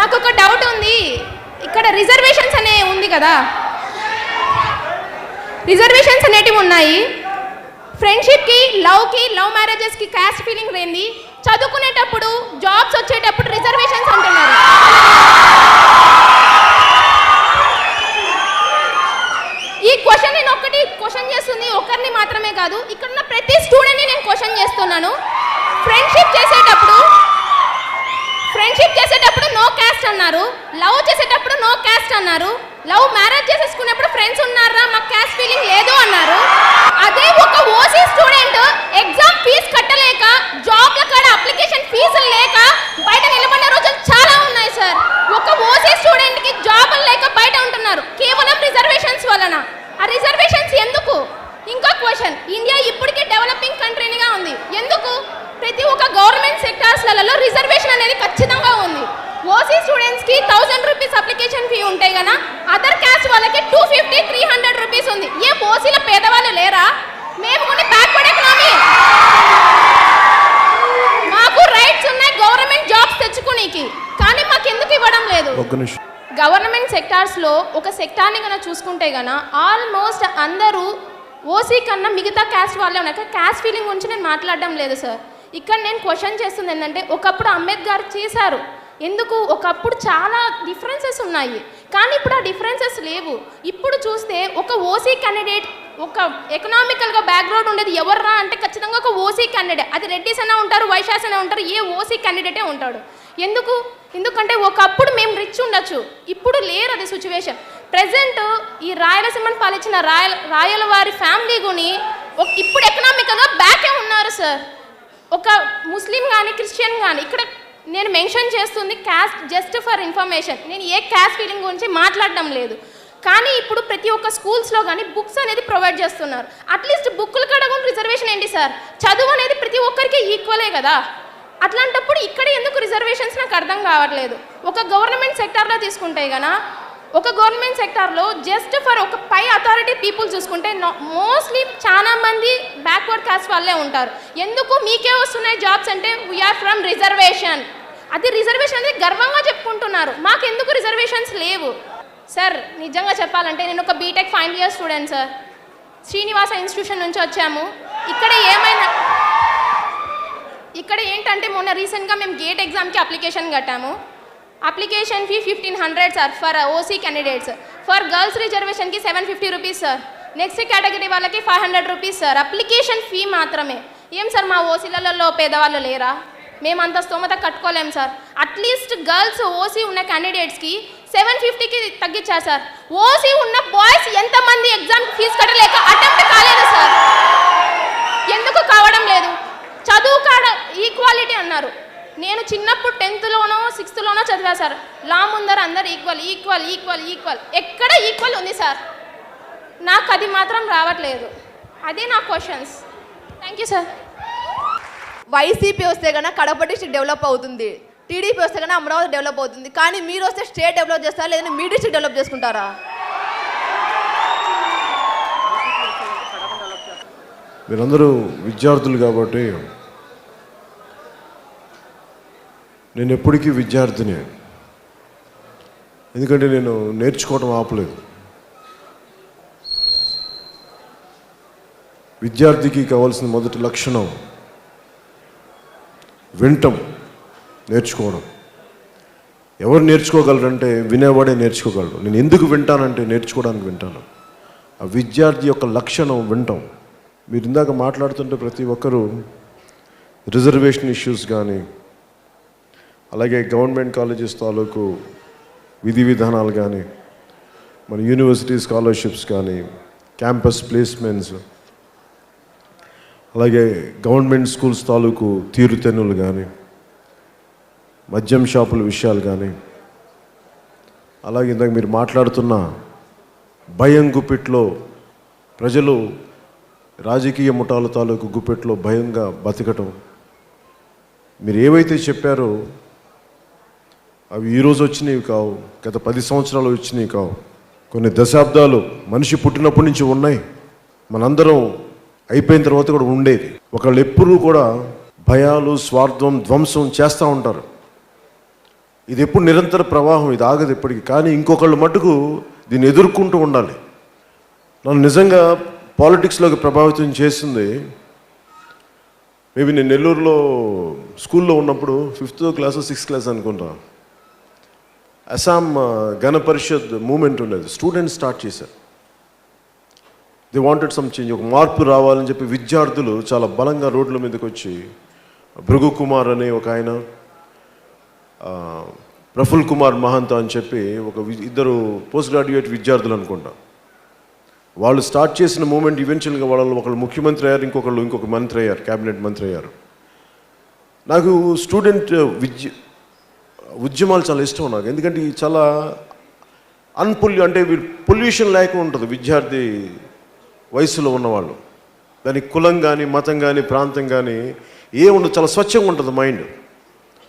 నాకు ఒక డౌట్ ఉంది. ఇక్కడ రిజర్వేషన్స్ అనే ఉంది కదా, రిజర్వేషన్స్ అనేటివి ఉన్నాయి. ఫ్రెండ్షిప్కి, లవ్ మ్యారేజెస్కి క్యాస్ట్ ఫీలింగ్ లేని, చదువుకునేటప్పుడు జాబ్స్ వచ్చేటప్పుడు రిజర్వేషన్స్ అంటున్నారు. ఈ క్వశ్చన్ నేను ఒక్కటి క్వశ్చన్ చేస్తుంది, ఒకరిని మాత్రమే కాదు, ఇక్కడ ఉన్న ప్రతి స్టూడెంట్ని నేను క్వశ్చన్ చేస్తున్నాను. ఫ్రెండ్షిప్ చేసేటప్పుడు నో క్యాస్ట్ అన్నారు, లవ్ చేసేటప్పుడు నో క్యాస్ట్ అన్నారు, లవ్ మ్యారేజ్ చేసేసుకున్నప్పుడు ఫ్రెండ్స్ ఉన్నారా మాకు క్యాస్ట్ ఫీలింగ్ లేదు అన్నారు. అదే ఒక ఓసీ స్టూడెంట్ ఎగ్జామ్ ఫీజు కట్టలేక, జాబ్ల కాడ అప్లికేషన్ ఫీజులు లేక బయట నిలబడిన రోజులు చాలా ఉన్నాయి సార్. ఒక ఓసీ స్టూడెంట్కి జాబులు లేక బయట ఉంటున్నారు కేవలం రిజర్వేషన్స్ వలన. ఆ రిజర్వేషన్స్ ఎందుకు? ఇంకో క్వశ్చన్, ఇండియా ఇప్పటికే డెవలపింగ్ కంట్రీగా ఉంది, ఎందుకు? ప్రతి ఒక్క గవర్నమెంట్ సెక్టార్స్లలో రిజర్వేషన్ అనేది ఖచ్చితంగా ఉంది. ఓసీ స్టూడెంట్స్కి 1000 రూపీస్ అప్లికేషన్ ఫీ ఉంటాయి కదా, అదర్ క్యాస్ట్ వాళ్ళకి 250-300 రూపీస్ ఉంది. ఏ ఓసీల పేదవాళ్ళు లేరా? మేము కొన్ని బ్యాక్వర్డ్ ఎకనామీ, మాకు రైట్స్ ఉన్నాయి గవర్నమెంట్ జాబ్స్ తెచ్చుకునేకి, కానీ మాకు ఎందుకు ఇవ్వడం లేదు? గవర్నమెంట్ సెక్టార్స్లో ఒక సెక్టార్ని కన్నా చూసుకుంటే కన్నా ఆల్మోస్ట్ అందరూ ఓసీ కన్నా మిగతా క్యాస్ట్ వాళ్ళే ఉన్నాయి. క్యాస్ట్ ఫీలింగ్ గురించి నేను మాట్లాడడం లేదు సార్. ఇక్కడ నేను క్వశ్చన్ చేస్తుంది ఏంటంటే, ఒకప్పుడు అంబేద్కర్ చేశారు, ఎందుకు? ఒకప్పుడు చాలా డిఫరెన్సెస్ ఉన్నాయి, కానీ ఇప్పుడు ఆ డిఫరెన్సెస్ లేవు. ఇప్పుడు చూస్తే ఒక ఓసీ క్యాండిడేట్, ఒక ఎకనామికల్గా బ్యాక్గ్రౌండ్ ఉండేది ఎవర్రా అంటే ఖచ్చితంగా ఒక ఓసీ క్యాండిడేట్. అది రెడ్డిస్ అయినా ఉంటారు, వైశ్యాస్ అయినా ఉంటారు, ఏ ఓసీ క్యాండిడేటే ఉంటాడు. ఎందుకంటే ఒకప్పుడు మేము రిచ్ ఉండొచ్చు, ఇప్పుడు లేరు అది సిచ్యువేషన్. ప్రజెంట్ ఈ రాయలసీమను పాలించిన రాయల వారి ఫ్యామిలీ గుని ఇప్పుడు ఎకనామికల్గా బ్యాకే ఉన్నారు సార్. ఒక ముస్లిం కానీ క్రిస్టియన్ కానీ, ఇక్కడ నేను మెన్షన్ చేస్తుంది క్యాస్ట్ జస్ట్ ఫర్ ఇన్ఫర్మేషన్, నేను ఏ క్యాస్ట్ ఫీలింగ్ గురించి మాట్లాడడం లేదు. కానీ ఇప్పుడు ప్రతి ఒక్క స్కూల్స్లో కానీ బుక్స్ అనేది ప్రొవైడ్ చేస్తున్నారు. అట్లీస్ట్ బుక్కులు కడగని రిజర్వేషన్ ఏంటి సార్? చదువు అనేది ప్రతి ఒక్కరికి ఈక్వలే కదా. అట్లాంటప్పుడు ఇక్కడ ఎందుకు రిజర్వేషన్స్ నాకు అర్థం కావట్లేదు. ఒక గవర్నమెంట్ సెక్టార్లో తీసుకుంటే కన్నా, ఒక గవర్నమెంట్ సెక్టార్లో జస్ట్ ఫర్ ఒక పై అథారిటీ పీపుల్ చూసుకుంటే మోస్ట్లీ చాలా మంది బ్యాక్వర్డ్ కాస్ట్ వాళ్ళే ఉంటారు. ఎందుకు మీకే వస్తున్నాయి జాబ్స్ అంటే వీఆర్ ఫ్రమ్ రిజర్వేషన్. అది రిజర్వేషన్ అనేది గర్వంగా చెప్పుకుంటున్నారు, మాకెందుకు రిజర్వేషన్స్ లేవు సార్? నిజంగా చెప్పాలంటే నేను ఒక BTech final year student sir. Srinivasa institution నుంచి వచ్చాము. ఇక్కడ ఏంటంటే మొన్న రీసెంట్గా మేము గేట్ ఎగ్జామ్కి అప్లికేషన్ కట్టాము. Application fee 1500 sir for OC candidates. For girls రిజర్వేషన్కి 750 రూపీస్ సార్. నెక్స్ట్ కేటగిరీ వాళ్ళకి 500 రూపీస్ సార్. అప్లికేషన్ ఫీ మాత్రమే. ఏం సార్ మా ఓసీలలో పేదవాళ్ళు లేరా? మేము అంత స్తోమత కట్టుకోలేము సార్. అట్లీస్ట్ గర్ల్స్ ఓసీ ఉన్న క్యాండిడేట్స్కి 750కి తగ్గించారు సార్. ఓసీ ఉన్న బాయ్స్ ఎంతమంది ఎగ్జామ్ ఫీజు కట్టలేక అటెంప్ట్ కాలేదు సార్? ఎందుకు కావడం లేదు? చదువు కాడ ఈక్వాలిటీ అన్నారు. నేను చిన్నప్పుడు 10th-లోనో 6th-లోనో చదివా సార్. లా ముందర అందరు ఈక్వల్. ఎక్కడ ఈక్వల్ ఉంది సార్? నాకు అది మాత్రం రావట్లేదు. అదే నా questions. Thank you sir. YCP వస్తే కన్నా కడప డిస్ట్రిక్ట్ డెవలప్ అవుతుంది, టీడీపీ వస్తే కన్నా అమరావతి డెవలప్ అవుతుంది. కానీ మీరు వస్తే స్టేట్ డెవలప్ చేస్తారా, లేదంటే మీ డిస్ట్రిక్ట్ డెవలప్ చేసుకుంటారా? మీరందరూ విద్యార్థులు కాబట్టి నేను ఎప్పటికీ విద్యార్థిని, ఎందుకంటే నేను నేర్చుకోవడం ఆపలేదు. విద్యార్థికి కావాల్సిన మొదటి లక్షణం వినటం, నేర్చుకోవడం. ఎవరు నేర్చుకోగలరంటే వినేవాడే నేర్చుకోగలరు. నేను ఎందుకు వింటానంటే నేర్చుకోవడానికి వింటాను. ఆ విద్యార్థి యొక్క లక్షణం వినటం. మీరు ఇందాక మాట్లాడుతుంటే ప్రతి ఒక్కరూ రిజర్వేషన్ ఇష్యూస్ కానీ, అలాగే గవర్నమెంట్ కాలేజెస్ తాలూకు విధి విధానాలు కానీ, మన యూనివర్సిటీ స్కాలర్షిప్స్ కానీ, క్యాంపస్ ప్లేస్మెంట్స్, అలాగే గవర్నమెంట్ స్కూల్స్ తాలూకు తీరుతెన్నులు కానీ, మద్యం షాపుల విషయాలు కానీ, అలాగే ఇందాక మీరు మాట్లాడుతున్న భయం గుప్పిట్లో ప్రజలు రాజకీయ ముఠాల తాలూకు గుప్పెట్లో భయంగా బతకటం, మీరు ఏవైతే చెప్పారో అవి ఈరోజు వచ్చినవి కావు, గత 10 సంవత్సరాలు వచ్చినవి కావు, కొన్ని దశాబ్దాలు మనిషి పుట్టినప్పటి నుంచి ఉన్నాయి. మనందరం అయిపోయిన తర్వాత కూడా ఉండేది. ఒకళ్ళు ఎప్పుడూ కూడా భయాలు, స్వార్థం, ధ్వంసం చేస్తూ ఉంటారు. ఇది ఎప్పుడు నిరంతర ప్రవాహం, ఇది ఆగదు ఎప్పటికీ. కానీ ఇంకొకళ్ళు మటుకు దీన్ని ఎదుర్కొంటూ ఉండాలి. నన్ను నిజంగా పాలిటిక్స్లోకి ప్రభావితం చేసింది, మేబీ నేను నెల్లూరులో స్కూల్లో ఉన్నప్పుడు 5th క్లాస్ 6th క్లాస్ అనుకుంటా, అస్సాం గణ పరిషత్ మూమెంట్ ఉండేది. స్టూడెంట్స్ స్టార్ట్ చేశారు. దే వాంటెడ్ సమ్ చేంజ్, ఒక మార్పు రావాలని చెప్పి విద్యార్థులు చాలా బలంగా రోడ్ల మీదకి వచ్చి, భృగు కుమార్ అనే ఒక ఆయన, ప్రఫుల్ కుమార్ మహంత అని చెప్పి ఇద్దరు పోస్ట్ గ్రాడ్యుయేట్ విద్యార్థులు అనుకుంటా, వాళ్ళు స్టార్ట్ చేసిన మూమెంట్ ఈవెన్చువల్గా వాళ్ళలో ఒకళ్ళు ముఖ్యమంత్రి అయ్యారు, ఇంకొక మంత్రి అయ్యారు, క్యాబినెట్ మంత్రి అయ్యారు. నాకు స్టూడెంట్ ఉద్యమాలు చాలా ఇష్టం నాకు. ఎందుకంటే చాలా అంటే పొల్యూషన్ లేకుండా ఉంటుంది విద్యార్థి వయసులో ఉన్నవాళ్ళు. దానికి కులం కానీ మతం కానీ ప్రాంతం కానీ ఉండదు, చాలా స్వచ్ఛంగా ఉంటుంది mind,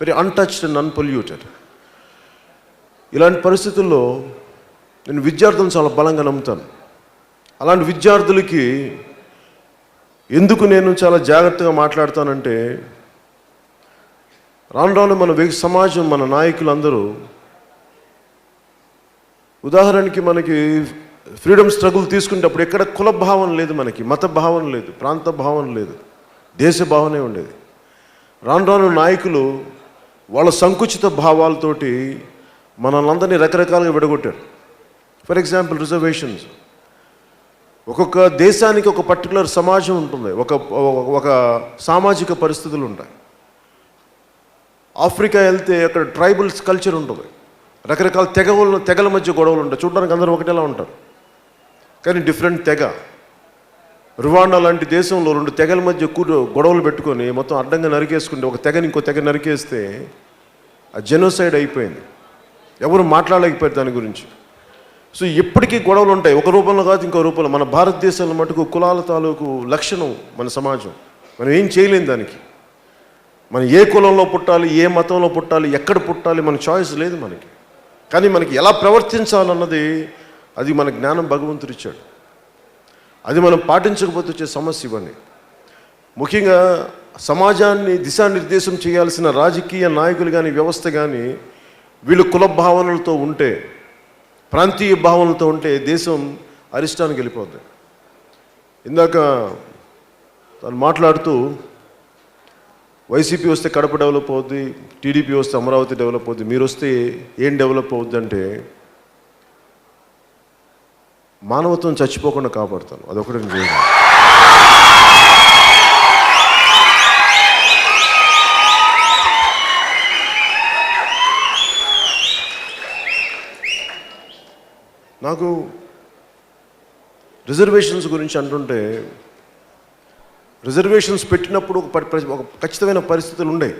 very untouched and unpolluted. ఇలాంటి పరిస్థితుల్లో నేను విద్యార్థులను చాలా బలంగా నమ్ముతాను. అలాంటి విద్యార్థులకి ఎందుకు నేను చాలా జాగ్రత్తగా మాట్లాడతానంటే, రాను రాను మన సమాజం, మన నాయకులందరూ, ఉదాహరణకి మనకి ఫ్రీడమ్ స్ట్రగుల్ తీసుకునేటప్పుడు ఎక్కడ కుల భావన లేదు, మనకి మత భావన లేదు, ప్రాంత భావన లేదు, దేశ భావనే ఉండేది. రాను రాను నాయకులు వాళ్ళ సంకుచిత భావాలతోటి మనల్ని రకరకాలుగా విడగొట్టారు. For example reservations. ఒక్కొక్క దేశానికి ఒక పర్టికులర్ సమాజం ఉంటుంది, ఒక సామాజిక పరిస్థితులు ఉంటాయి. ఆఫ్రికా వెళ్తే అక్కడ ట్రైబల్స్ కల్చర్ ఉంటుంది, రకరకాల తెగల మధ్య గొడవలు ఉంటాయి. చూడడానికి అందరూ ఒకటేలా ఉంటారు కానీ డిఫరెంట్ తెగ. రువాండా లాంటి దేశంలో 2 తెగల మధ్య గొడవలు పెట్టుకొని మొత్తం అడ్డంగా నరికేసుకుంటే, ఒక తెగని ఇంకో తెగ నరికేస్తే ఆ జెనోసైడ్ అయిపోయింది. ఎవరు మాట్లాడలేకపోయారు దాని గురించి. సో ఎప్పటికీ గొడవలు ఉంటాయి, ఒక రూపంలో కాదు ఇంకో రూపంలో. మన భారతదేశంలో మటుకు కులాల తాలూకు లక్షణం మన సమాజం. మనం ఏం చేయలేం దానికి. మనం ఏ కులంలో పుట్టాలి, ఏ మతంలో పుట్టాలి, ఎక్కడ పుట్టాలి, మన చాయిస్ లేదు మనకి. కానీ మనకి ఎలా ప్రవర్తించాలన్నది, అది మన జ్ఞానం భగవంతుడు ఇచ్చాడు. అది మనం పాటించకపోతే వచ్చే సమస్య ఇవన్నీ. ముఖ్యంగా సమాజాన్ని దిశానిర్దేశం చేయాల్సిన రాజకీయ నాయకులు కానీ వ్యవస్థ కానీ వీళ్ళు కుల భావనలతో ఉంటే, ప్రాంతీయ భావనలతో ఉంటే దేశం అరిష్టానికి వెళ్ళిపోద్ది. ఇందాక తను మాట్లాడుతూ వైసీపీ వస్తే కడప డెవలప్ అవుద్ది, టీడీపీ వస్తే అమరావతి డెవలప్ అవుద్ది, మీరు వస్తే ఏం డెవలప్ అవుద్ది అంటే, మానవత్వం చచ్చిపోకుండా కాపాడుతాను, అదొకటి నేను చేయను. నాకు రిజర్వేషన్స్ గురించి అంటుంటే, రిజర్వేషన్స్ పెట్టినప్పుడు ఒక ఖచ్చితమైన పరిస్థితులు ఉన్నాయి.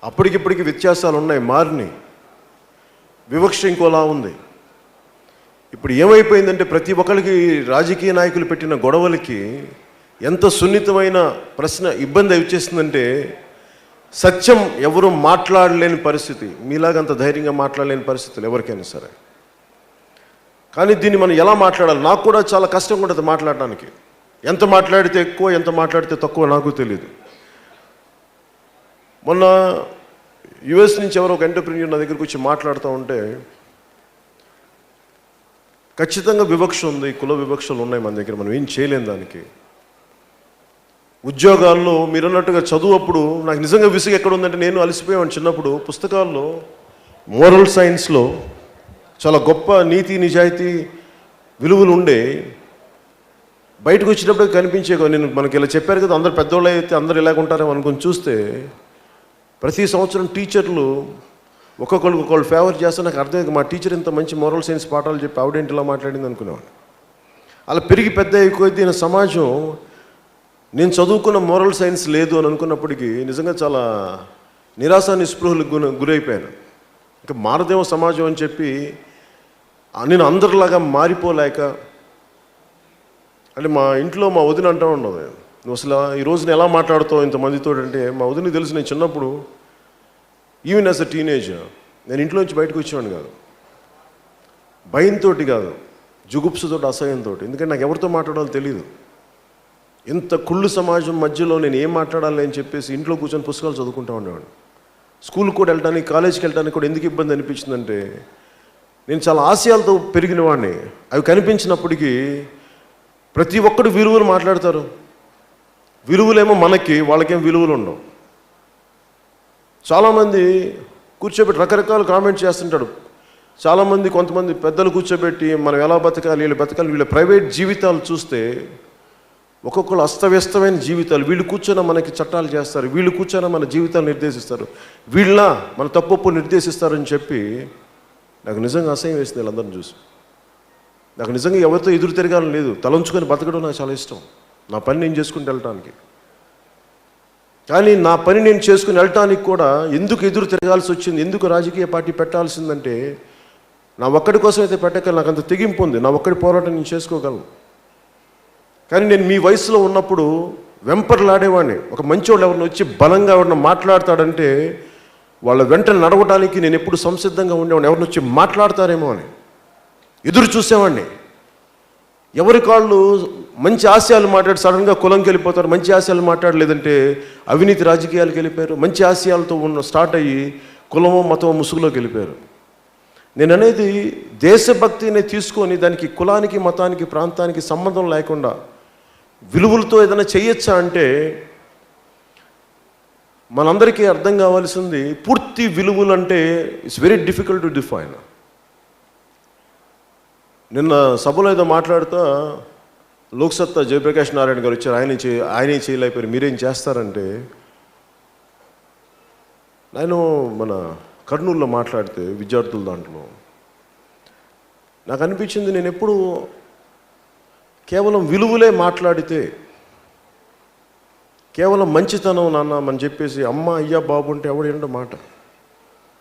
అప్పటికిప్పటికి వ్యత్యాసాలు ఉన్నాయి, మారినాయి. వివక్ష ఇంకోలా ఉంది. ఇప్పుడు ఏమైపోయిందంటే, ప్రతి ఒక్కరికి రాజకీయ నాయకులు పెట్టిన గొడవలకి ఎంత సున్నితమైన ప్రశ్న ఇబ్బంది వచ్చేసిందంటే, సత్యం ఎవరు మాట్లాడలేని పరిస్థితి. మీలాగంత ధైర్యంగా మాట్లాడలేని పరిస్థితులు ఎవరికైనా సరే. కానీ దీన్ని మనం ఎలా మాట్లాడాలి, నాకు కూడా చాలా కష్టంగా ఉంటుంది మాట్లాడడానికి. ఎంత మాట్లాడితే ఎక్కువ, ఎంత మాట్లాడితే తక్కువ నాకు తెలియదు. మొన్న యుఎస్ నుంచి ఎవరో ఒక ఎంటర్ప్రెన్యూర్ నా దగ్గరికి వచ్చి మాట్లాడుతూ ఉంటే, ఖచ్చితంగా వివక్ష ఉంది, కుల వివక్షలు ఉన్నాయి మన దగ్గర, మనం ఏం చేయలేం దానికి. ఉద్యోగాల్లో మీరు అన్నట్టుగా చదువు అప్పుడు నాకు నిజంగా విసుగు ఎక్కడ ఉందంటే, నేను అలసిపోయాను చిన్నప్పుడు. పుస్తకాల్లో మోరల్ సైన్స్లో చాలా గొప్ప నీతి నిజాయితీ విలువలు ఉండే, బయటకు వచ్చినప్పుడు కనిపించే, నేను మనకి ఇలా చెప్పారు కదా, అందరు పెద్దోళ్ళు అయితే అందరు ఇలాగ ఉంటారేమో అనుకుని చూస్తే, ప్రతి సంవత్సరం టీచర్లు ఒక్కొక్కళ్ళు ఫేవర్ చేస్తే నాకు అర్థం, మా టీచర్ ఇంత మంచి మోరల్ సైన్స్ పాఠాలు చెప్పి ఆవిడేంటి ఇలా మాట్లాడింది అనుకునేవాడు. అలా పెరిగి పెద్ద ఎక్కువైతే సమాజం, నేను చదువుకున్న మోరల్ సైన్స్ లేదు అని అనుకున్నప్పటికీ నిజంగా చాలా నిరాశ నిస్పృహలకు గురైపోయాను. ఇంకా మారదేమో సమాజం అని చెప్పి నేను అందరిలాగా మారిపోలేక, అంటే మా ఇంట్లో మా వదిన అంటూ ఉండదు, నువ్వు అసలు ఈ రోజున ఎలా మాట్లాడుతావు ఇంతమందితో అంటే, మా వదిన తెలుసు నేను చిన్నప్పుడు ఈవెన్ యాజ్ అ టీనేజర్ నేను ఇంట్లో నుంచి బయటకు వచ్చేవాడిని కాదు, భయంతో కాదు, జుగుప్సతో, అసహ్యంతో. ఎందుకంటే నాకు ఎవరితో మాట్లాడాలో తెలియదు. ఇంత కుళ్ళు సమాజం మధ్యలో నేను ఏం మాట్లాడాలి అని చెప్పేసి ఇంట్లో కూర్చొని పుస్తకాలు చదువుకుంటూ ఉండేవాడిని. స్కూల్కి కూడా వెళ్ళడానికి, కాలేజీకి వెళ్ళడానికి కూడా ఎందుకు ఇబ్బంది అనిపించిందంటే, నేను చాలా ఆశయాలతో పెరిగిన వాడిని. అవి కనిపించినప్పటికీ ప్రతి ఒక్కరు విలువలు మాట్లాడతారు. విలువలేమో మనకి, వాళ్ళకేం విలువలు ఉండవు. చాలామంది కూర్చోబెట్టి రకరకాల కామెంట్ చేస్తుంటాడు. చాలామంది, కొంతమంది పెద్దలు కూర్చోబెట్టి మనం ఎలా బతకాలి, వీళ్ళు బతకాలి, వీళ్ళ ప్రైవేట్ జీవితాలు చూస్తే ఒక్కొక్కరు అస్తవ్యస్తమైన జీవితాలు. వీళ్ళు కూర్చొని మనకి చట్టాలు చేస్తారు, వీళ్ళు కూర్చొని మన జీవితాలు నిర్దేశిస్తారు, వీళ్ళ మన తప్పొప్పు నిర్దేశిస్తారని చెప్పి నాకు నిజంగా అసహ్యం వేసింది వీళ్ళందరిని చూసి. నాకు నిజంగా ఎవరితో ఎదురు తిరగాలని లేదు. తలంచుకొని బతకడం నాకు చాలా ఇష్టం, నా పని నేను చేసుకుని వెళ్ళటానికి. కానీ నా పని నేను చేసుకుని వెళ్ళటానికి కూడా ఎందుకు ఎదురు తిరగాల్సి వచ్చింది, ఎందుకు రాజకీయ పార్టీ పెట్టాల్సిందంటే, నా ఒక్కడి కోసం అయితే పెట్టగలను, నాకు అంత తెగింపు ఉంది, నా ఒక్కడి పోరాటం నేను చేసుకోగలను. కానీ నేను మీ వయసులో ఉన్నప్పుడు వెంపర్లాడేవాడిని. ఒక మంచోళ్ళు ఎవరిని వచ్చి బలంగా ఎవరిని మాట్లాడతాడంటే వాళ్ళ వెంట నడవడానికి నేను ఎప్పుడు సంసిద్ధంగా ఉండేవాడిని. ఎవరిని వచ్చి మాట్లాడతారేమో అని ఎదురు చూసేవాడిని. ఎవరి కాళ్ళు మంచి ఆశయాలు మాట్లాడి సడన్గా కులంకి వెళ్ళిపోతారు, మంచి ఆశయాలు మాట్లాడలేదంటే అవినీతి రాజకీయాలకు వెళ్ళిపోయారు, మంచి ఆశయాలతో స్టార్ట్ అయ్యి కులమో మతమో ముసుగులోకి వెళ్ళిపోయారు. నేను అనేది దేశభక్తిని తీసుకొని దానికి కులానికి, మతానికి, ప్రాంతానికి సంబంధం లేకుండా విలువలతో ఏదైనా చేయొచ్చా అంటే, మనందరికీ అర్థం కావాల్సింది పూర్తి విలువలు అంటే it's very difficult to define. నిన్న సభలో ఏదో మాట్లాడుతూ లోక్సత్తా జయప్రకాష్ నారాయణ గారు వచ్చారు. ఆయనే చేయలేకపోయారు, మీరేం చేస్తారంటే, నేను మన కర్నూలులో మాట్లాడితే విద్యార్థుల దాంట్లో నాకు అనిపించింది, నేను ఎప్పుడు కేవలం విలువలే మాట్లాడితే, కేవలం మంచితనం నాన్న అని చెప్పేసి అమ్మ అయ్యా బాబు అంటే ఎవడు ఏంటో మాట.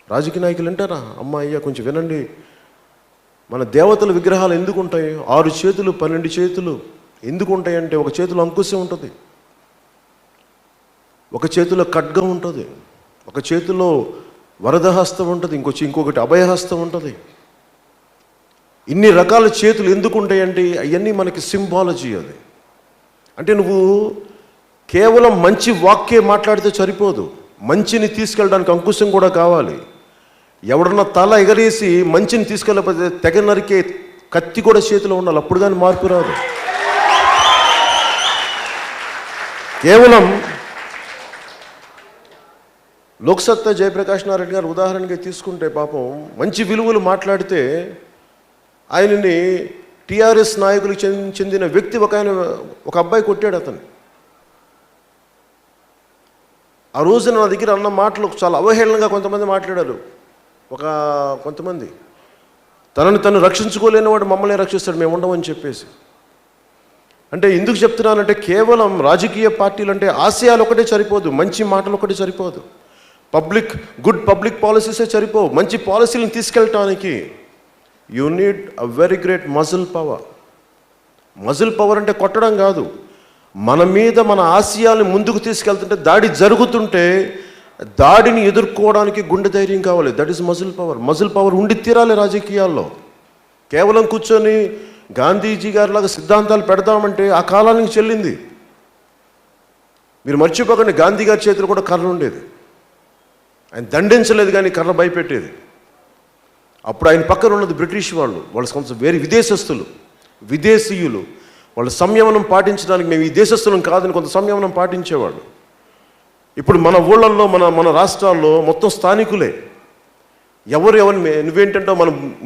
రాజకీయ నాయకులు అంటారా అమ్మ అయ్యా కొంచెం వినండి. మన దేవతల విగ్రహాలు ఎందుకు ఉంటాయి? 6 చేతులు 12 చేతులు ఎందుకు ఉంటాయంటే, ఒక చేతిలో అంకుశం ఉంటుంది, ఒక చేతిలో ఖడ్గం ఉంటుంది, ఒక చేతిలో వరదహస్తం ఉంటుంది, ఇంకొకటి అభయహస్తం ఉంటుంది. ఇన్ని రకాల చేతులు ఎందుకు ఉంటాయంటే అవన్నీ మనకి సింబాలజీ. అది అంటే నువ్వు కేవలం మంచి వాక్యే మాట్లాడితే సరిపోదు, మంచిని తీసుకెళ్ళడానికి అంకుశం కూడా కావాలి. ఎవడన్నా తల ఎగరేసి మంచిని తీసుకెళ్ళకపోతే తెగ నరికే కత్తి కూడా చేతిలో ఉండాలి, అప్పుడు కానీ మార్పు రాదు. కేవలం లోక్సత్తా జయప్రకాష్ నారాయణ గారు ఉదాహరణగా తీసుకుంటే, పాపం మంచి విలువలు మాట్లాడితే ఆయనని టీఆర్ఎస్ నాయకులకు చెందిన వ్యక్తి ఒక అబ్బాయి కొట్టాడు. అతను ఆ రోజు నా దగ్గర అన్న మాటలు చాలా అవహేళనగా కొంతమంది మాట్లాడారు. కొంతమంది తనను తను రక్షించుకోలేని వాడు మమ్మల్ని రక్షిస్తాడు, మేము ఉండమని చెప్పేసి. అంటే ఎందుకు చెప్తున్నానంటే, కేవలం రాజకీయ పార్టీలు అంటే ఆశయాలు ఒకటే సరిపోదు, మంచి మాటలు ఒకటే సరిపోదు, గుడ్ పబ్లిక్ పాలసీసే సరిపోవు. మంచి పాలసీలను తీసుకెళ్ళటానికి you need a very great muscle power. Muscle power అంటే కొట్టడం కాదు, మన మీద మన ఆశయాలను ముందుకు తీసుకెళ్తుంటే, దాడి జరుగుతుంటే దాడిని ఎదుర్కోవడానికి గుండె ధైర్యం కావాలి. That is muscle power. Muscle power ఉండి తీరాలి రాజకీయాల్లో. కేవలం కూర్చొని గాంధీజీ గారిలాగా సిద్ధాంతాలు పెడదామంటే ఆ కాలానికి చెల్లింది. మీరు మర్చిపోకండి, గాంధీ గారి చేతిలో కూడా కర్ర ఉండేది. ఆయన దండించలేదు కానీ కర్ర భయపెట్టేది. అప్పుడు ఆయన పక్కన ఉన్నది బ్రిటిష్ వాళ్ళ కొంచెం వేరే విదేశీయులు. వాళ్ళు సంయమనం పాటించడానికి, మేము ఈ దేశస్తులం కాదని కొంత సంయమనం పాటించేవాళ్ళు. ఇప్పుడు మన ఊళ్ళల్లో, మన రాష్ట్రాల్లో మొత్తం స్థానికులే. ఎవరిని నువ్వేంటంటే,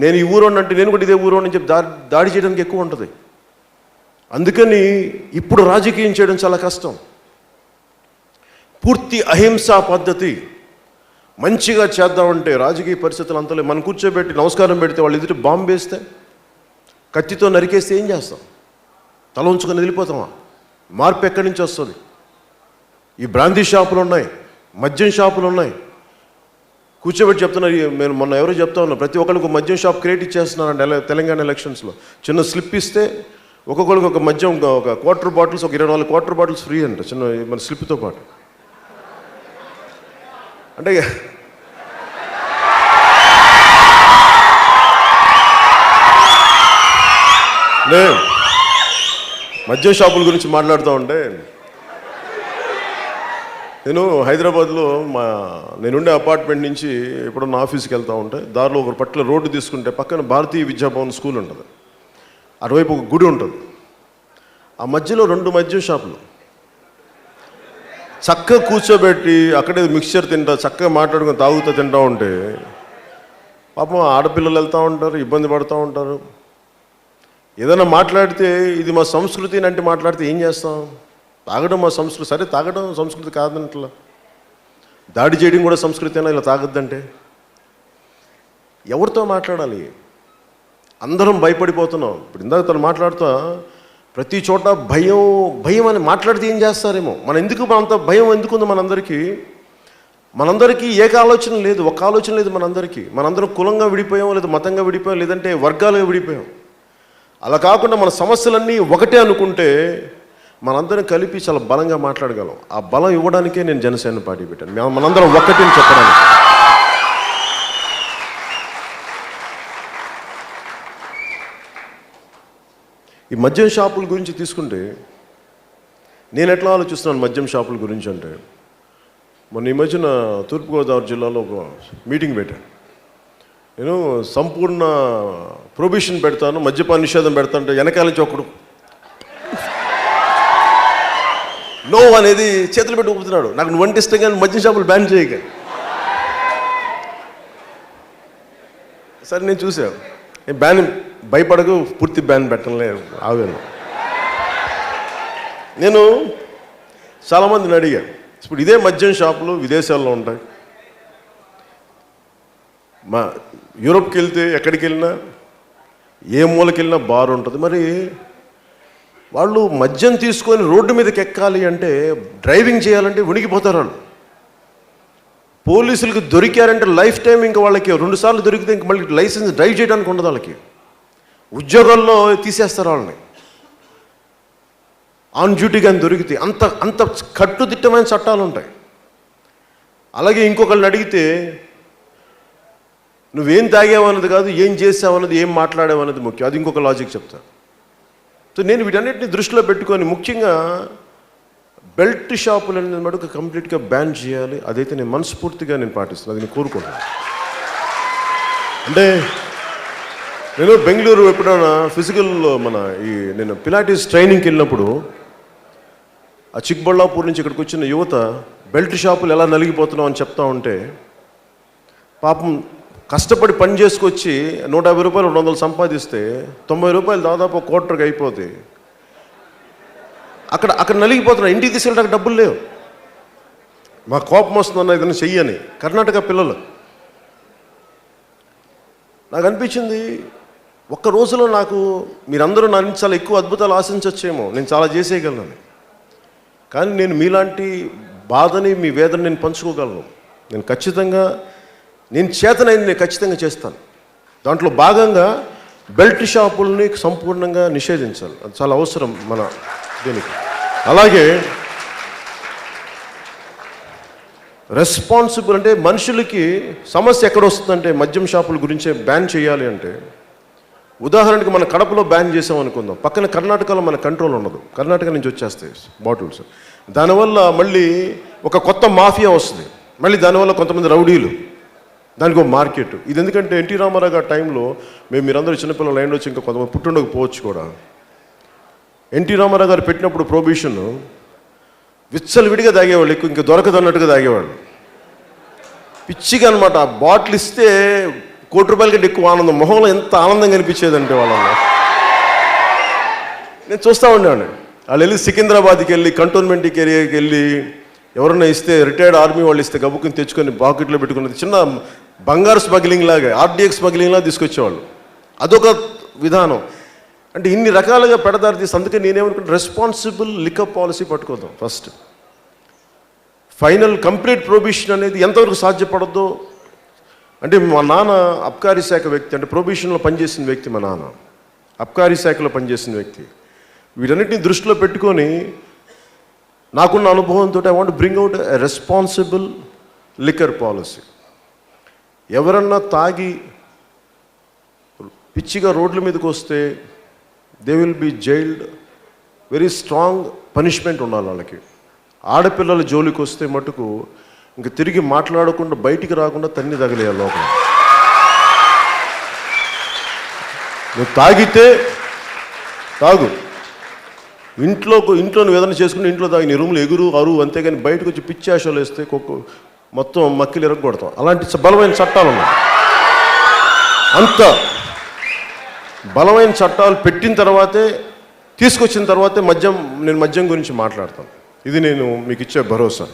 నేను ఈ ఊరోని అంటే నేను కూడా ఇదే ఊరోని అని చెప్పి దాడి చేయడానికి ఎక్కువ ఉంటుంది. అందుకని ఇప్పుడు రాజకీయం చేయడం చాలా కష్టం. పూర్తి అహింసా పద్ధతి మంచిగా చేద్దామంటే రాజకీయ పరిస్థితులు అంతలే. మనం కూర్చోబెట్టి నమస్కారం పెడితే వాళ్ళు ఎదుటి బాంబు వేస్తే, కత్తితో నరికేస్తే ఏం చేస్తాం? తల ఉంచుకొని వెళ్ళిపోతామా? మార్పు ఎక్కడి నుంచి వస్తుంది? ఈ బ్రాందీ షాపులు ఉన్నాయి, మద్యం షాపులు ఉన్నాయి. కూర్చోబెట్టి చెప్తున్నారు, నేను మొన్న ఎవరో చెప్తా ఉన్నా, ప్రతి ఒక్కరికి మద్యం షాప్ క్రియేట్ ఇచ్చేస్తున్నారంట తెలంగాణ ఎలక్షన్స్లో. చిన్న స్లిప్ ఇస్తే ఒక్కొక్కరికి ఒక మద్యం, ఒక క్వార్టర్ బాటిల్స్, ఒక 24 క్వార్టర్ బాటిల్స్ ఫ్రీ అంట, చిన్న మన స్లిప్తో పాటు. అంటే మద్యం షాపుల గురించి మాట్లాడుతూ ఉంటే నేను హైదరాబాద్లో నేనుండే అపార్ట్మెంట్ నుంచి ఎప్పుడన్నా ఆఫీస్కి వెళ్తూ ఉంటే దారిలో ఒక పట్ల రోడ్డు తీసుకుంటే పక్కన భారతీయ విద్యాభవన్ స్కూల్ ఉంటుంది, అటువైపు ఒక గుడి ఉంటుంది, ఆ మధ్యలో 2 మద్యం షాపులు. చక్కగా కూర్చోబెట్టి అక్కడే మిక్చర్ తింటా చక్కగా మాట్లాడుకొని తాగుతూ తింటూ ఉంటే పాపం ఆడపిల్లలు వెళ్తూ ఉంటారు, ఇబ్బంది పడుతూ ఉంటారు. ఏదైనా మాట్లాడితే ఇది మా సంస్కృతి అంటే మాట్లాడితే ఏం చేస్తాం? తాగడం మా సంస్కృతి, సరే తాగడం సంస్కృతి కాదనట్లా, దాడి చేయడం కూడా సంస్కృతి అయినా ఇలా తాగొద్దంటే ఎవరితో మాట్లాడాలి? అందరం భయపడిపోతున్నాం. ఇప్పుడు ఇందాక తను మాట్లాడుతా ప్రతి చోట భయం భయం అని మాట్లాడితే ఏం చేస్తారేమో. అంత భయం ఎందుకుంది మనందరికీ ఏక ఆలోచన లేదు, ఒక ఆలోచన లేదు మనందరం కులంగా విడిపోయాం, లేదా మతంగా విడిపోయాం, లేదంటే వర్గాలుగా విడిపోయాం. అలా కాకుండా మన సమస్యలన్నీ ఒకటే అనుకుంటే మనందరం కలిపి చాలా బలంగా మాట్లాడగలం. ఆ బలం ఇవ్వడానికే నేను జనసేన పార్టీ పెట్టాను, మనందరం ఒక్కటి అని చెప్పడానికి. ఈ మద్యం షాపుల గురించి తీసుకుంటే నేను ఎట్లా ఆలోచిస్తున్నాను మద్యం షాపుల గురించి అంటే, మొన్న ఈ మధ్యన తూర్పుగోదావరి జిల్లాలో ఒక మీటింగ్ పెట్టాను. నేను సంపూర్ణ ప్రొహిబిషన్ పెడతాను, మద్యపాన నిషేధం పెడతాను అంటే వెనకాల నుంచి ఒకడు నో అనేది చేతులు పెట్టి ఊపుతున్నాడు. నాకు నువ్వు వంటి ఇష్టం కానీ మద్యం షాపులు బ్యాన్ చేయక. సరే నేను చూసాను, బ్యాన్ భయపడకు, పూర్తి బ్యాన్ పెట్టలే ఆగాను. నేను చాలామందిని అడిగాను, ఇప్పుడు ఇదే మద్యం షాపులు విదేశాల్లో ఉంటాయి, మా యూరోప్కి వెళ్తే ఎక్కడికి వెళ్ళినా ఏ మూలకి వెళ్ళినా బార్ ఉంటుంది. మరి వాళ్ళు మద్యం తీసుకొని రోడ్డు మీదకి ఎక్కాలి అంటే, డ్రైవింగ్ చేయాలంటే ఉనికిపోతారు వాళ్ళు. పోలీసులకు దొరికారంటే లైఫ్ టైం ఇంకా వాళ్ళకి 2 సార్లు దొరికితే ఇంక మళ్ళీ లైసెన్స్ డ్రైవ్ చేయడానికి ఉండదు వాళ్ళకి. ఉద్యోగాల్లో తీసేస్తారు వాళ్ళని ఆన్ డ్యూటీ కానీ దొరికితే. అంత కట్టుదిట్టమైన చట్టాలు ఉంటాయి. అలాగే ఇంకొకళ్ళని అడిగితే నువ్వేం తాగావన్నది కాదు, ఏం చేసావన్నది, ఏం మాట్లాడావన్నది ముఖ్యం. అది ఇంకొక లాజిక్ చెప్తా. సో నేను వీటన్నిటిని దృష్టిలో పెట్టుకొని ముఖ్యంగా బెల్ట్ షాపులు అనేది మటుకు కంప్లీట్గా బ్యాన్ చేయాలి. అదైతే నేను మనస్ఫూర్తిగా పాటిస్తాను, అది నేను కోరుకుంటున్నాను. అంటే నేను బెంగళూరు ఎప్పుడైనా ఫిజికల్ నేను పిలాటిస్ ట్రైనింగ్కి వెళ్ళినప్పుడు ఆ చిక్బళ్ళాపూర్ నుంచి ఇక్కడికి వచ్చిన యువత బెల్ట్ షాపులు ఎలా నలిగిపోతున్నాం అని చెప్తా ఉంటే, పాపం కష్టపడి పని చేసుకొచ్చి 150 రూపాయలు 200 సంపాదిస్తే 90 రూపాయలు దాదాపు ₹1,00,00,000 అయిపోతాయి. అక్కడ నలిగిపోతున్నా, ఇంటికి తీసుకెళ్ళడానికి డబ్బులు లేవు. మా కోపం వస్తుందన్న ఏదైనా చెయ్యని కర్ణాటక పిల్లలు. నాకు అనిపించింది, ఒక్క రోజులో నాకు మీరందరూ నా నుంచి చాలా ఎక్కువ అద్భుతాలు ఆశించవచ్చేమో, నేను చాలా చేసేయగలను. కానీ నేను మీలాంటి బాధని, మీ వేదన నేను పంచుకోగలను. నేను ఖచ్చితంగా చేతనైంది నేను ఖచ్చితంగా చేస్తాను. దాంట్లో భాగంగా బెల్ట్ షాపుల్ని సంపూర్ణంగా నిషేధించాలి, అది చాలా అవసరం మన దీనికి. అలాగే రెస్పాన్సిబుల్ అంటే మనుషులకి సమస్య ఎక్కడ వస్తుందంటే మద్యం షాపుల గురించే బ్యాన్ చేయాలి అంటే, ఉదాహరణకి మన కడపలో బ్యాన్ చేసాం అనుకుందాం, పక్కన కర్ణాటకలో మన కంట్రోల్ ఉండదు, కర్ణాటక నుంచి వచ్చేస్తాయి బాటిల్స్. దానివల్ల మళ్ళీ ఒక కొత్త మాఫియా వస్తుంది, మళ్ళీ దానివల్ల కొంతమంది రౌడీలు, దానికి ఒక మార్కెట్. ఇది ఎందుకంటే ఎన్టీ రామారావు గారి టైంలో మీరందరూ చిన్నపిల్లలు లైన్లో వచ్చి ఇంకా కొంతమంది పుట్టుండకపోవచ్చు కూడా, ఎన్టీ రామారావు గారు పెట్టినప్పుడు ప్రొహిబిషన్ విచ్చలు విడిగా తాగేవాళ్ళు, ఎక్కువ ఇంకా దొరకదన్నట్టుగా తాగేవాళ్ళు, పిచ్చిగా అనమాట. ఆ బాటిల్ ఇస్తే ₹1,00,00,000 కంటే ఎక్కువ ఆనందం, మొహంలో ఎంత ఆనందం కనిపించేదంటే వాళ్ళని నేను చూస్తూ ఉండేవాడిని. వాళ్ళు వెళ్ళి సికింద్రాబాద్కి వెళ్ళి కంటోన్మెంట్ ఏరియాకి వెళ్ళి ఎవరన్నా ఇస్తే, రిటైర్డ్ ఆర్మీ వాళ్ళు ఇస్తే గబుక్కుని తెచ్చుకొని పాకెట్లో పెట్టుకున్నది, చిన్న బంగారు స్మగ్లింగ్ లాగా, RDX స్మగ్లింగ్ లాగా తీసుకొచ్చేవాళ్ళు. అదొక విధానం. అంటే ఇన్ని రకాలుగా పెడదారి తీసి, అందుకే నేనేమనుకుంటే రెస్పాన్సిబుల్ లిక్కర్ పాలసీ పట్టుకోదాం ఫస్ట్. ఫైనల్ కంప్లీట్ ప్రొహిబిషన్ అనేది ఎంతవరకు సాధ్యపడద్దో. అంటే మా నాన్న అబ్కారీ శాఖ వ్యక్తి, అంటే ప్రొహిబిషన్లో పనిచేసిన వ్యక్తి మా నాన్న, అబ్కారీ శాఖలో పనిచేసిన వ్యక్తి. వీటన్నిటిని దృష్టిలో పెట్టుకొని నాకున్న అనుభవంతో I want bring out a responsible liquor policy. ఎవరన్నా తాగి పిచ్చిగా రోడ్ల మీదకి వస్తే they will be jailed. Very strong punishment ఉండాలి వాళ్ళకి. ఆడపిల్లల జోలికి వస్తే మటుకు ఇంక తిరిగి మాట్లాడకుండా బయటికి రాకుండా తన్ని తగిలేయాలి లోపల. నువ్వు తాగితే తాగు, ఇంట్లో నువ్వు ఏదైనా చేసుకుంటే ఇంట్లో తాగి నీ రూమ్లో ఎగురు అరువు, అంతేగాని బయటకు వచ్చి పిచ్చి ఆశలు వేస్తే మొత్తం మక్కిలు ఎరగొడతాం. అలాంటి బలమైన చట్టాలు ఉన్నాయి. అంత బలమైన చట్టాలు పెట్టిన తర్వాతే, తీసుకొచ్చిన తర్వాతే నేను మద్యం గురించి మాట్లాడతాను. ఇది నేను మీకు ఇచ్చే భరోసా.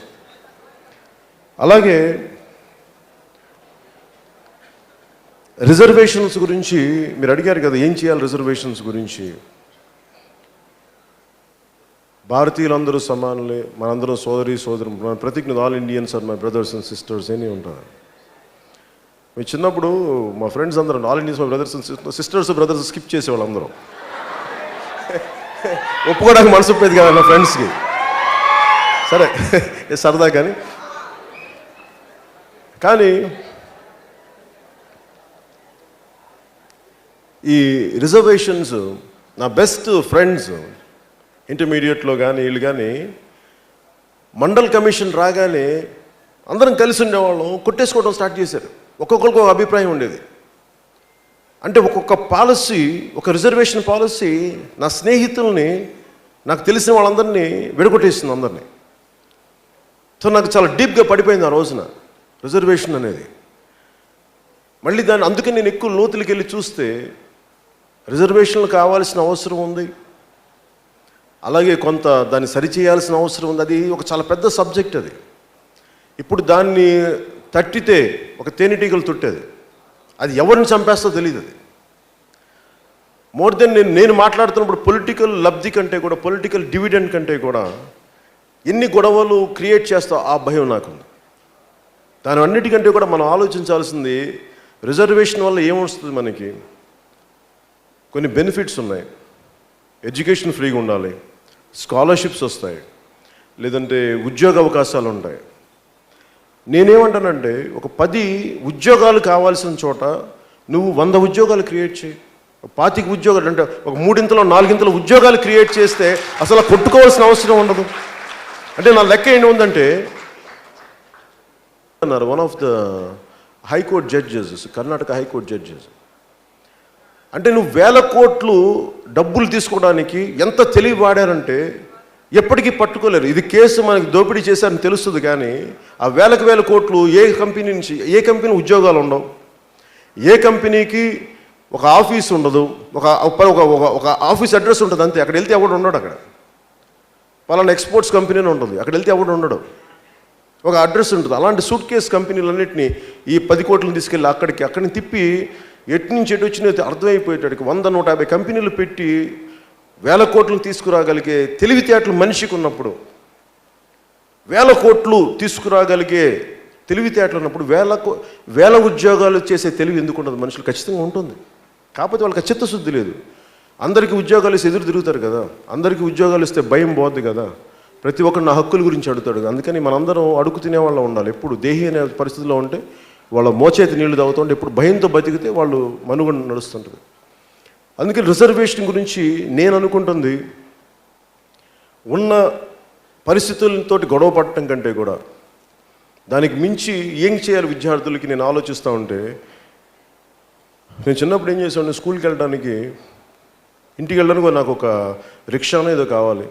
అలాగే రిజర్వేషన్స్ గురించి మీరు అడిగారు కదా, ఏం చేయాలి రిజర్వేషన్స్ గురించి. భారతీయులందరూ సమానులే, మనందరం సోదరు, మన ప్రతిజ్ఞ all Indians are my brothers and sisters అని ఉంటారు. మీ చిన్నప్పుడు మా ఫ్రెండ్స్ అందరూ all Indians my brothers and sisters brothers skip చేసేవాళ్ళు అందరూ. ఒప్పుకోవడానికి మనసు ఒప్పేది కదా నా ఫ్రెండ్స్కి. సరే సరదా కానీ ఈ రిజర్వేషన్స్ నా బెస్ట్ ఫ్రెండ్స్ ఇంటర్మీడియట్లో కానీ వీళ్ళు కానీ మండల్ కమిషన్ రాగానే అందరం కలిసి ఉండేవాళ్ళం, కొట్టేసుకోవడం స్టార్ట్ చేశారు. ఒక్కొక్కరికి ఒక అభిప్రాయం ఉండేది. అంటే ఒక్కొక్క పాలసీ, ఒక రిజర్వేషన్ పాలసీ నా స్నేహితుల్ని, నాకు తెలిసిన వాళ్ళందరినీ విడగొట్టేసింది అందరినీ. సో నాకు చాలా డీప్గా పడిపోయింది ఆ రోజున రిజర్వేషన్ అనేది. మళ్ళీ అందుకని నేను ఎక్కువ లోతులకి వెళ్ళి చూస్తే రిజర్వేషన్లు కావాల్సిన అవసరం ఉంది, అలాగే కొంత దాన్ని సరిచేయాల్సిన అవసరం ఉంది. అది ఒక చాలా పెద్ద సబ్జెక్ట్ అది. ఇప్పుడు దాన్ని తట్టితే ఒక తేనెటీగలు తుట్టేది, అది ఎవరిని చంపేస్తో తెలియదు. అది మోర్ దెన్ నేను మాట్లాడుతున్నప్పుడు పొలిటికల్ లబ్ధి కంటే కూడా, పొలిటికల్ డివిడెండ్ కంటే కూడా ఎన్ని గొడవలు క్రియేట్ చేస్తా ఆ భయం నాకుంది. దాని అన్నిటికంటే కూడా మనం ఆలోచించాల్సింది రిజర్వేషన్ వల్ల ఏమొస్తుంది. మనకి కొన్ని బెనిఫిట్స్ ఉన్నాయి. ఎడ్యుకేషన్ ఫ్రీగా ఉండాలి, స్కాలర్షిప్స్ వస్తాయి, లేదంటే ఉద్యోగ అవకాశాలు ఉంటాయి. నేనేమంటానంటే ఒక 10 ఉద్యోగాలు కావాల్సిన చోట నువ్వు 100 ఉద్యోగాలు క్రియేట్ చేయి. 25 ఉద్యోగాలు అంటే ఒక 3-4 ఉద్యోగాలు క్రియేట్ చేస్తే అసలు కొట్టుకోవాల్సిన అవసరం ఉండదు. అంటే నా లెక్క ఏంటి ఉందంటే, అన్నారు one of the high court judges, Karnataka high court judges, అంటే నువ్వు 1000 కోట్లు డబ్బులు తీసుకోవడానికి ఎంత తెలివి వాడారంటే ఎప్పటికీ పట్టుకోలేరు. ఇది కేసు మనకి దోపిడీ చేశారని తెలుస్తుంది, కానీ ఆ 1000 కోట్లు ఏ కంపెనీ ఉద్యోగాలు ఉండవు, ఏ కంపెనీకి ఒక ఆఫీస్ ఉండదు, ఒక ఆఫీస్ అడ్రస్ ఉంటుంది అంతే. అక్కడ వెళ్తే ఎవడు ఉండడు. అక్కడ పలానా ఎక్స్పోర్ట్స్ కంపెనీ ఉంటుంది, అక్కడ వెళ్తే ఎవడు ఉండడు, ఒక అడ్రస్ ఉంటుంది. అలాంటి సూట్ కేస్ కంపెనీలన్నింటినీ ఈ 10 కోట్లను తీసుకెళ్ళి అక్కడిని తిప్పి ఎటు నుంచి ఎటు వచ్చినా అర్థమైపోయేటాడికి 100-150 కంపెనీలు పెట్టి 1000 కోట్లను తీసుకురాగలిగే తెలివితేటలు మనిషికి ఉన్నప్పుడు, 1000 కోట్లు తీసుకురాగలిగే తెలివితేటలు ఉన్నప్పుడు 1000 ఉద్యోగాలు చేసే తెలివి ఎందుకు ఉండదు? మనుషులు ఖచ్చితంగా ఉంటుంది. కాకపోతే వాళ్ళకి చిత్తశుద్ధి లేదు. అందరికీ ఉద్యోగాలు ఇస్తే ఎదురు తిరుగుతారు కదా, అందరికీ ఉద్యోగాలు ఇస్తే భయం పోద్ది కదా, ప్రతి ఒక్కరు నా హక్కుల గురించి అడుగుతాడు. అందుకని మనందరం అడుగు తినేవాళ్ళ ఉండాలి. ఎప్పుడు దేహి అనే పరిస్థితిలో ఉంటే, వాళ్ళ మోచేతి నీళ్లు తాగుతుంటే, ఎప్పుడు భయంతో బతికితే వాళ్ళు మనుగడ నడుస్తుంటుంది. అందుకని రిజర్వేషన్ గురించి నేను అనుకుంటుంది, ఉన్న పరిస్థితులతో గొడవ పడటం కంటే కూడా దానికి మించి ఏం చేయాలి విద్యార్థులకి నేను ఆలోచిస్తూ ఉంటే, నేను చిన్నప్పుడు ఏం చేసాను, స్కూల్కి వెళ్ళడానికి, ఇంటికి వెళ్ళడానికి నాకు ఒక రిక్షానో ఏదో కావాలి,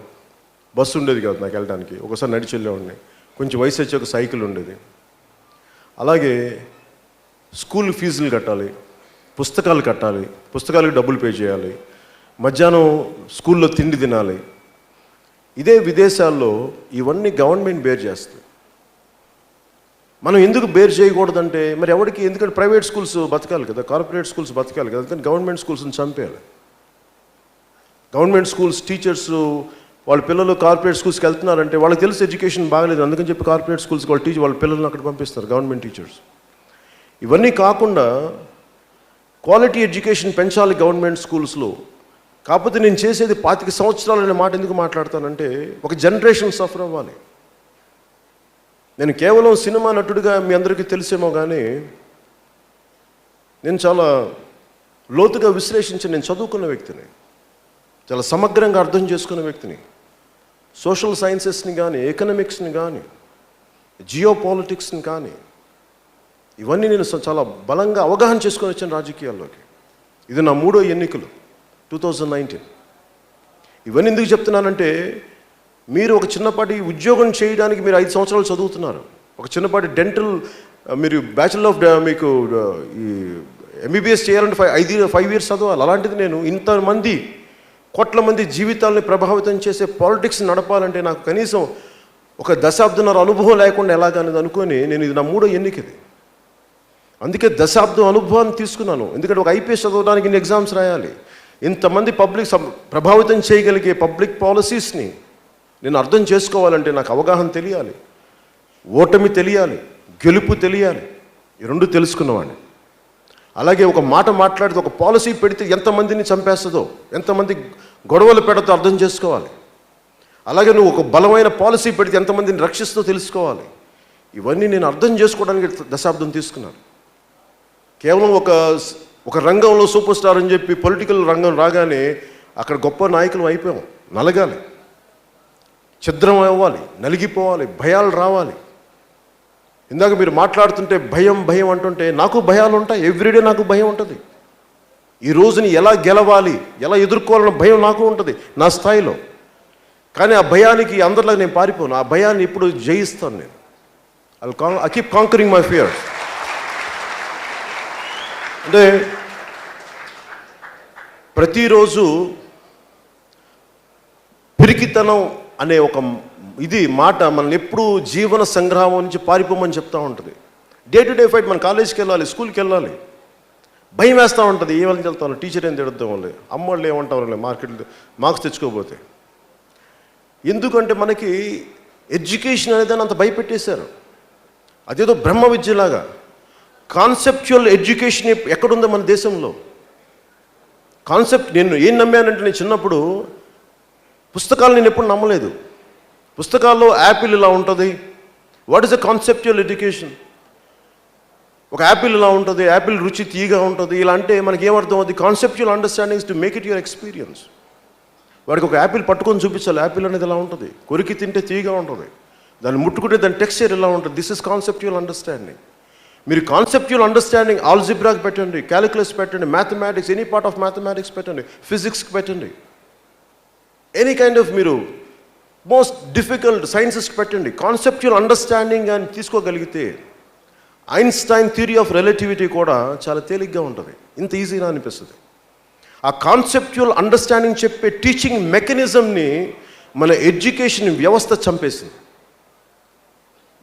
బస్సు ఉండేది కాదు నాకు వెళ్ళడానికి. ఒకసారి నడిచి వెళ్ళేవాడిని. కొంచెం వయసు వచ్చి ఒక సైకిల్ ఉండేది. అలాగే స్కూల్ ఫీజులు కట్టాలి, పుస్తకాలు కట్టాలి, పుస్తకాలకు డబ్బులు పే చేయాలి, మధ్యాహ్నం స్కూల్లో తిండి తినాలి. ఇదే విదేశాల్లో ఇవన్నీ గవర్నమెంట్ బేర్ చేస్తుంది. మనం ఎందుకు బేర్ చేయకూడదంటే, మరి ఎవరికి, ఎందుకంటే ప్రైవేట్ స్కూల్స్ బతకాలి కదా, కార్పొరేట్ స్కూల్స్ బతకాలి కదా, అందుకని గవర్నమెంట్ స్కూల్స్ని చంపేయాలి. గవర్నమెంట్ స్కూల్స్ టీచర్స్ వాళ్ళ పిల్లలు కార్పొరేట్ స్కూల్స్కి వెళ్తున్నారంటే వాళ్ళకి తెలుసు ఎడ్యుకేషన్ బాగలేదు, అందుకని చెప్పి కార్పొరేట్ స్కూల్స్కి వాళ్ళ పిల్లల్ని అక్కడ పంపిస్తారు గవర్నమెంట్ టీచర్స్. ఇవన్నీ కాకుండా క్వాలిటీ ఎడ్యుకేషన్ పెంచాలి గవర్నమెంట్ స్కూల్స్లో. కాకపోతే నేను చేసేది 25 సంవత్సరాలు అనే మాట ఎందుకు మాట్లాడతానంటే, ఒక జనరేషన్ సఫర్ అవ్వాలి. నేను కేవలం సినిమా నటుడిగా మీ అందరికీ తెలిసేమో కానీ, నేను చాలా లోతుగా విశ్లేషించి నేను చదువుకున్న వ్యక్తిని, చాలా సమగ్రంగా అర్థం చేసుకున్న వ్యక్తిని. సోషల్ సైన్సెస్ని కానీ, ఎకనామిక్స్ని కానీ, జియో పాలిటిక్స్ని కానీ, ఇవన్నీ నేను చాలా బలంగా అవగాహన చేసుకొని వచ్చాను రాజకీయాల్లోకి. ఇది నా 3వ ఎన్నికలు 2019. ఇవన్నీ ఎందుకు చెప్తున్నానంటే, మీరు ఒక చిన్నపాటి ఉద్యోగం చేయడానికి మీరు 5 సంవత్సరాలు చదువుతున్నారు. ఒక చిన్నపాటి డెంటల్ మీరు బ్యాచిలర్ ఆఫ్ మీకు ఈ ఎంబీబీఎస్ చేయాలంటే 5 ఇయర్స్ చదవాలి. అలాంటిది నేను ఇంతమంది కోట్ల మంది జీవితాలని ప్రభావితం చేసే పాలిటిక్స్ నడపాలంటే నాకు కనీసం ఒక దశాబ్దన్నర అనుభవం లేకుండా ఎలాగనేది అనుకొని నేను ఇది నా 3వ ఎన్నిక ఇది. అందుకే దశాబ్దం అనుభవాన్ని తీసుకున్నాను. ఎందుకంటే ఒక ఐపీఎస్ చదవడానికి ఇన్ని ఎగ్జామ్స్ రాయాలి. ఇంతమంది ప్రభావితం చేయగలిగే పబ్లిక్ పాలసీస్ని నేను అర్థం చేసుకోవాలంటే నాకు అవగాహన తెలియాలి, ఓటమి తెలియాలి, గెలుపు తెలియాలి. ఈ 2 తెలుసుకున్నవాడిని. అలాగే ఒక మాట మాట్లాడితే, ఒక పాలసీ పెడితే ఎంతమందిని చంపేస్తుందో, ఎంతమంది గొడవలు పెడతో అర్థం చేసుకోవాలి. అలాగే నువ్వు ఒక బలమైన పాలసీ పెడితే ఎంతమందిని రక్షిస్తో తెలుసుకోవాలి. ఇవన్నీ నేను అర్థం చేసుకోవడానికి దశాబ్దం తీసుకున్నాను. కేవలం ఒక రంగంలో సూపర్ స్టార్ అని చెప్పి పొలిటికల్ రంగం రాగానే అక్కడ గొప్ప నాయకులు అయిపోయాం. నలగాలి, ఛిద్రం అవ్వాలి, నలిగిపోవాలి, భయాలు రావాలి. ఇందాక మీరు మాట్లాడుతుంటే భయం అంటుంటే నాకు భయాలు ఉంటాయి. ఎవ్రీడే నాకు భయం ఉంటుంది. ఈ రోజుని ఎలా గెలవాలి, ఎలా ఎదుర్కోవాలన్న భయం నాకు ఉంటుంది నా స్థాయిలో. కానీ ఆ భయానికి అందరిలాగా నేను పారిపోను. ఆ భయాన్ని ఇప్పుడు జయిస్తాను నేను. I keep conquering my fears. అంటే ప్రతిరోజు పిరికితనం అనే ఒక మాట మనల్ని ఎప్పుడూ జీవన సంగ్రామం నుంచి పారిపోమని చెప్తూ ఉంటుంది. Day to day fight. మన కాలేజీకి వెళ్ళాలి, స్కూల్కి వెళ్ళాలి, భయం వేస్తూ ఉంటుంది. ఏమని వెళ్తాను, టీచర్ ఏం తిడతాం వాళ్ళు, అమ్మవాళ్ళు ఏమంటారు మార్కెట్లో మార్క్స్ తెచ్చుకోకపోతే. ఎందుకంటే మనకి ఎడ్యుకేషన్ అనేది అంత భయపెట్టేశారు. అదేదో బ్రహ్మ విద్యలాగా. కాన్సెప్చువల్ ఎడ్యుకేషన్ ఎక్కడుందో మన దేశంలో. నేను ఏం నమ్మానంటే, నేను చిన్నప్పుడు పుస్తకాలు నేను ఎప్పుడు నమ్మలేదు. పుస్తకాల్లో యాపిల్ ఇలా ఉంటుంది. What is a conceptual education? ఒక యాపిల్ ఇలా ఉంటుంది, యాపిల్ రుచి తీయగా ఉంటుంది. ఇలా అంటే మనకి ఏమర్థం అవుతుంది? Conceptual understandings to make it your experience. వాడికి ఒక యాపిల్ పట్టుకొని చూపించాలి. యాపిల్ అనేది ఎలా ఉంటుంది, కొరికి తింటే తీయగా ఉంటుంది, దాన్ని ముట్టుకుంటే దాని టెక్స్చర్ ఎలా ఉంటుంది. This is conceptual understanding. మీరు కాన్సెప్చువల్ అండర్స్టాండింగ్ ఆల్జిబ్రాకి పెట్టండి, క్యాలిక్యులస్ పెట్టండి, mathematics, any part of mathematics పెట్టండి, ఫిజిక్స్కి పెట్టండి, ఎనీ కైండ్ ఆఫ్ మీరు మోస్ట్ డిఫికల్ట్ సైన్సెస్కి పెట్టండి. కాన్సెప్చువల్ అండర్స్టాండింగ్ అని తీసుకోగలిగితే ఐన్స్టైన్ థియరీ ఆఫ్ రిలేటివిటీ కూడా చాలా తేలిగ్గా ఉంటుంది. ఇంత ఈజీగా అనిపిస్తుంది. ఆ కాన్సెప్చువల్ అండర్స్టాండింగ్ చెప్పే టీచింగ్ మెకానిజంని మన ఎడ్యుకేషన్ వ్యవస్థ చంపేసింది.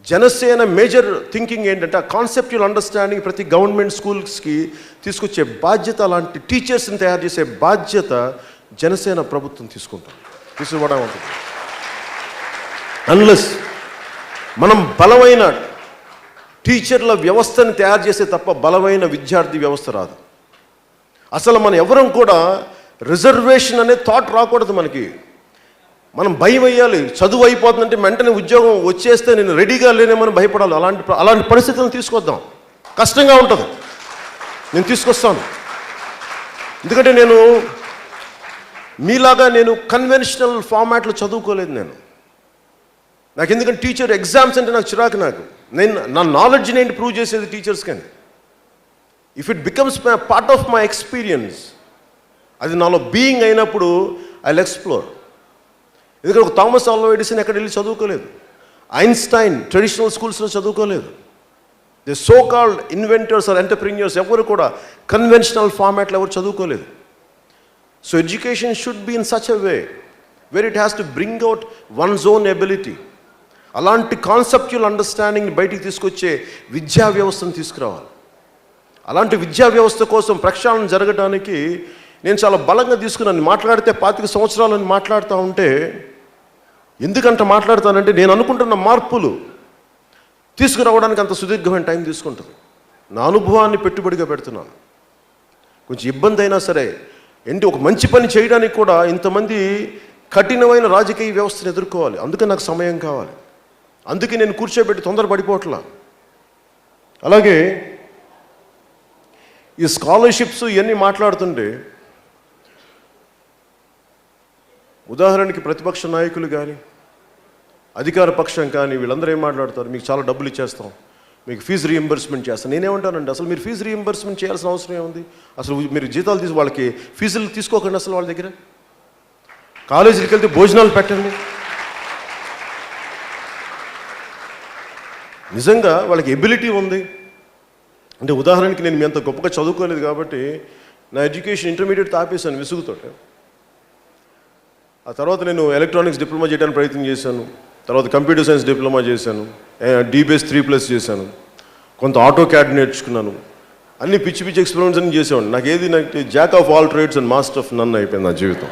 జనసేన మేజర్ థింకింగ్ ఏంటంటే, ఆ కాన్సెప్చువల్ అండర్స్టాండింగ్ ప్రతి గవర్నమెంట్ స్కూల్స్కి తీసుకొచ్చే బాధ్యత, అలాంటి టీచర్స్ని తయారు చేసే బాధ్యత జనసేన ప్రభుత్వం తీసుకుంటాం. తీసుకోవడం ఉంటుంది. అన్లెస్ మనం బలమైన టీచర్ల వ్యవస్థని తయారు చేసే తప్ప బలమైన విద్యార్థి వ్యవస్థ రాదు. అసలు మనం ఎవరం కూడా రిజర్వేషన్ అనే థాట్ రాకూడదు మనకి. మనం భయం వేయాలి. చదువు అయిపోతుందంటే వెంటనే ఉద్యోగం వచ్చేస్తే నేను రెడీగా లేనేమని భయపడాలి. అలాంటి పరిస్థితులను తీసుకొద్దాం. కష్టంగా ఉంటుంది, నేను తీసుకొస్తాను. ఎందుకంటే నేను మీలాగా నేను కన్వెన్షనల్ ఫార్మాట్లో చదువుకోలేదు. నాకు ఎందుకంటే టీచర్ ఎగ్జామ్స్ అంటే నాకు చిరాకు. నా నాలెడ్జ్ని ఏంటి ప్రూవ్ చేసేది టీచర్స్ కానీ. If it becomes part of my experience, అది నాలో బీయింగ్ అయినప్పుడు ఐ విల్ ఎక్స్ప్లోర్. ఎందుకంటే ఒక థామస్ ఆల్వా ఎడిసన్ ఎక్కడ వెళ్ళి చదువుకోలేదు. ఐన్స్టైన్ ట్రెడిషనల్ స్కూల్స్లో చదువుకోలేదు. The so called inventors or entrepreneurs ఎవరు కూడా కన్వెన్షనల్ ఫార్మాట్లో ఎవరు చదువుకోలేదు. So education should be in such a way where it has to bring out one's own ability. అలాంటి కాన్సెప్చువల్ అండర్స్టాండింగ్ని బయటికి తీసుకొచ్చే విద్యా వ్యవస్థను తీసుకురావాలి. అలాంటి విద్యా వ్యవస్థ కోసం ప్రక్షాళన జరగడానికి నేను చాలా బలంగా తీసుకున్నాను. మాట్లాడితే 25 సంవత్సరాలని మాట్లాడుతూ ఉంటే, ఎందుకంటే మాట్లాడతానంటే నేను అనుకుంటున్న మార్పులు తీసుకురావడానికి అంత సుదీర్ఘమైన టైం తీసుకుంటుంది. నా అనుభవాన్ని పెట్టుబడిగా పెడుతున్నాను. కొంచెం ఇబ్బంది అయినా సరే, ఒక మంచి పని చేయడానికి కూడా ఇంతమంది కఠినమైన రాజకీయ వ్యవస్థను ఎదుర్కోవాలి. అందుకే నాకు సమయం కావాలి. అందుకే నేను కూర్చోబెట్టి తొందరపడిపోవట్లా. అలాగే ఈ స్కాలర్షిప్స్ ఇవన్నీ మాట్లాడుతుంటే, ఉదాహరణకి ప్రతిపక్ష నాయకులు కానీ అధికార పక్షం కానీ వీళ్ళందరూ ఏం మాట్లాడతారు, మీకు చాలా డబ్బులు ఇచ్చేస్తాం, మీకు ఫీజు రీఎంబర్స్మెంట్ చేస్తాం. నేనేమంటానండి, అసలు మీరు ఫీజు రీఎంబర్స్మెంట్ చేయాల్సిన అవసరం ఏముంది? అసలు మీరు జీతాలు తీసి వాళ్ళకి ఫీజులు తీసుకోకండి. అసలు వాళ్ళ దగ్గర కాలేజీకి వెళ్తే భోజనాలు పెట్టండి. నిజంగా వాళ్ళకి ఎబిలిటీ ఉంది అంటే, ఉదాహరణకి నేను మీ అంత గొప్పగా చదువుకోలేదు కాబట్టి నా ఎడ్యుకేషన్ ఇంటర్మీడియట్ ఆపేశాను విసుగుతోటి. ఆ తర్వాత నేను ఎలక్ట్రానిక్స్ డిప్లొమా చేయడానికి ప్రయత్నం చేశాను, తర్వాత కంప్యూటర్ సైన్స్ డిప్లొమా చేశాను, డీబేస్ 3+ చేశాను, కొంత ఆటో క్యాడ్ నేర్చుకున్నాను. అన్ని పిచ్చి పిచ్చి ఎక్స్పెరిమెంట్స్ అన్ని చేసేవాడిని. నాకు jack of all trades and master of none అయిపోయింది నా జీవితం.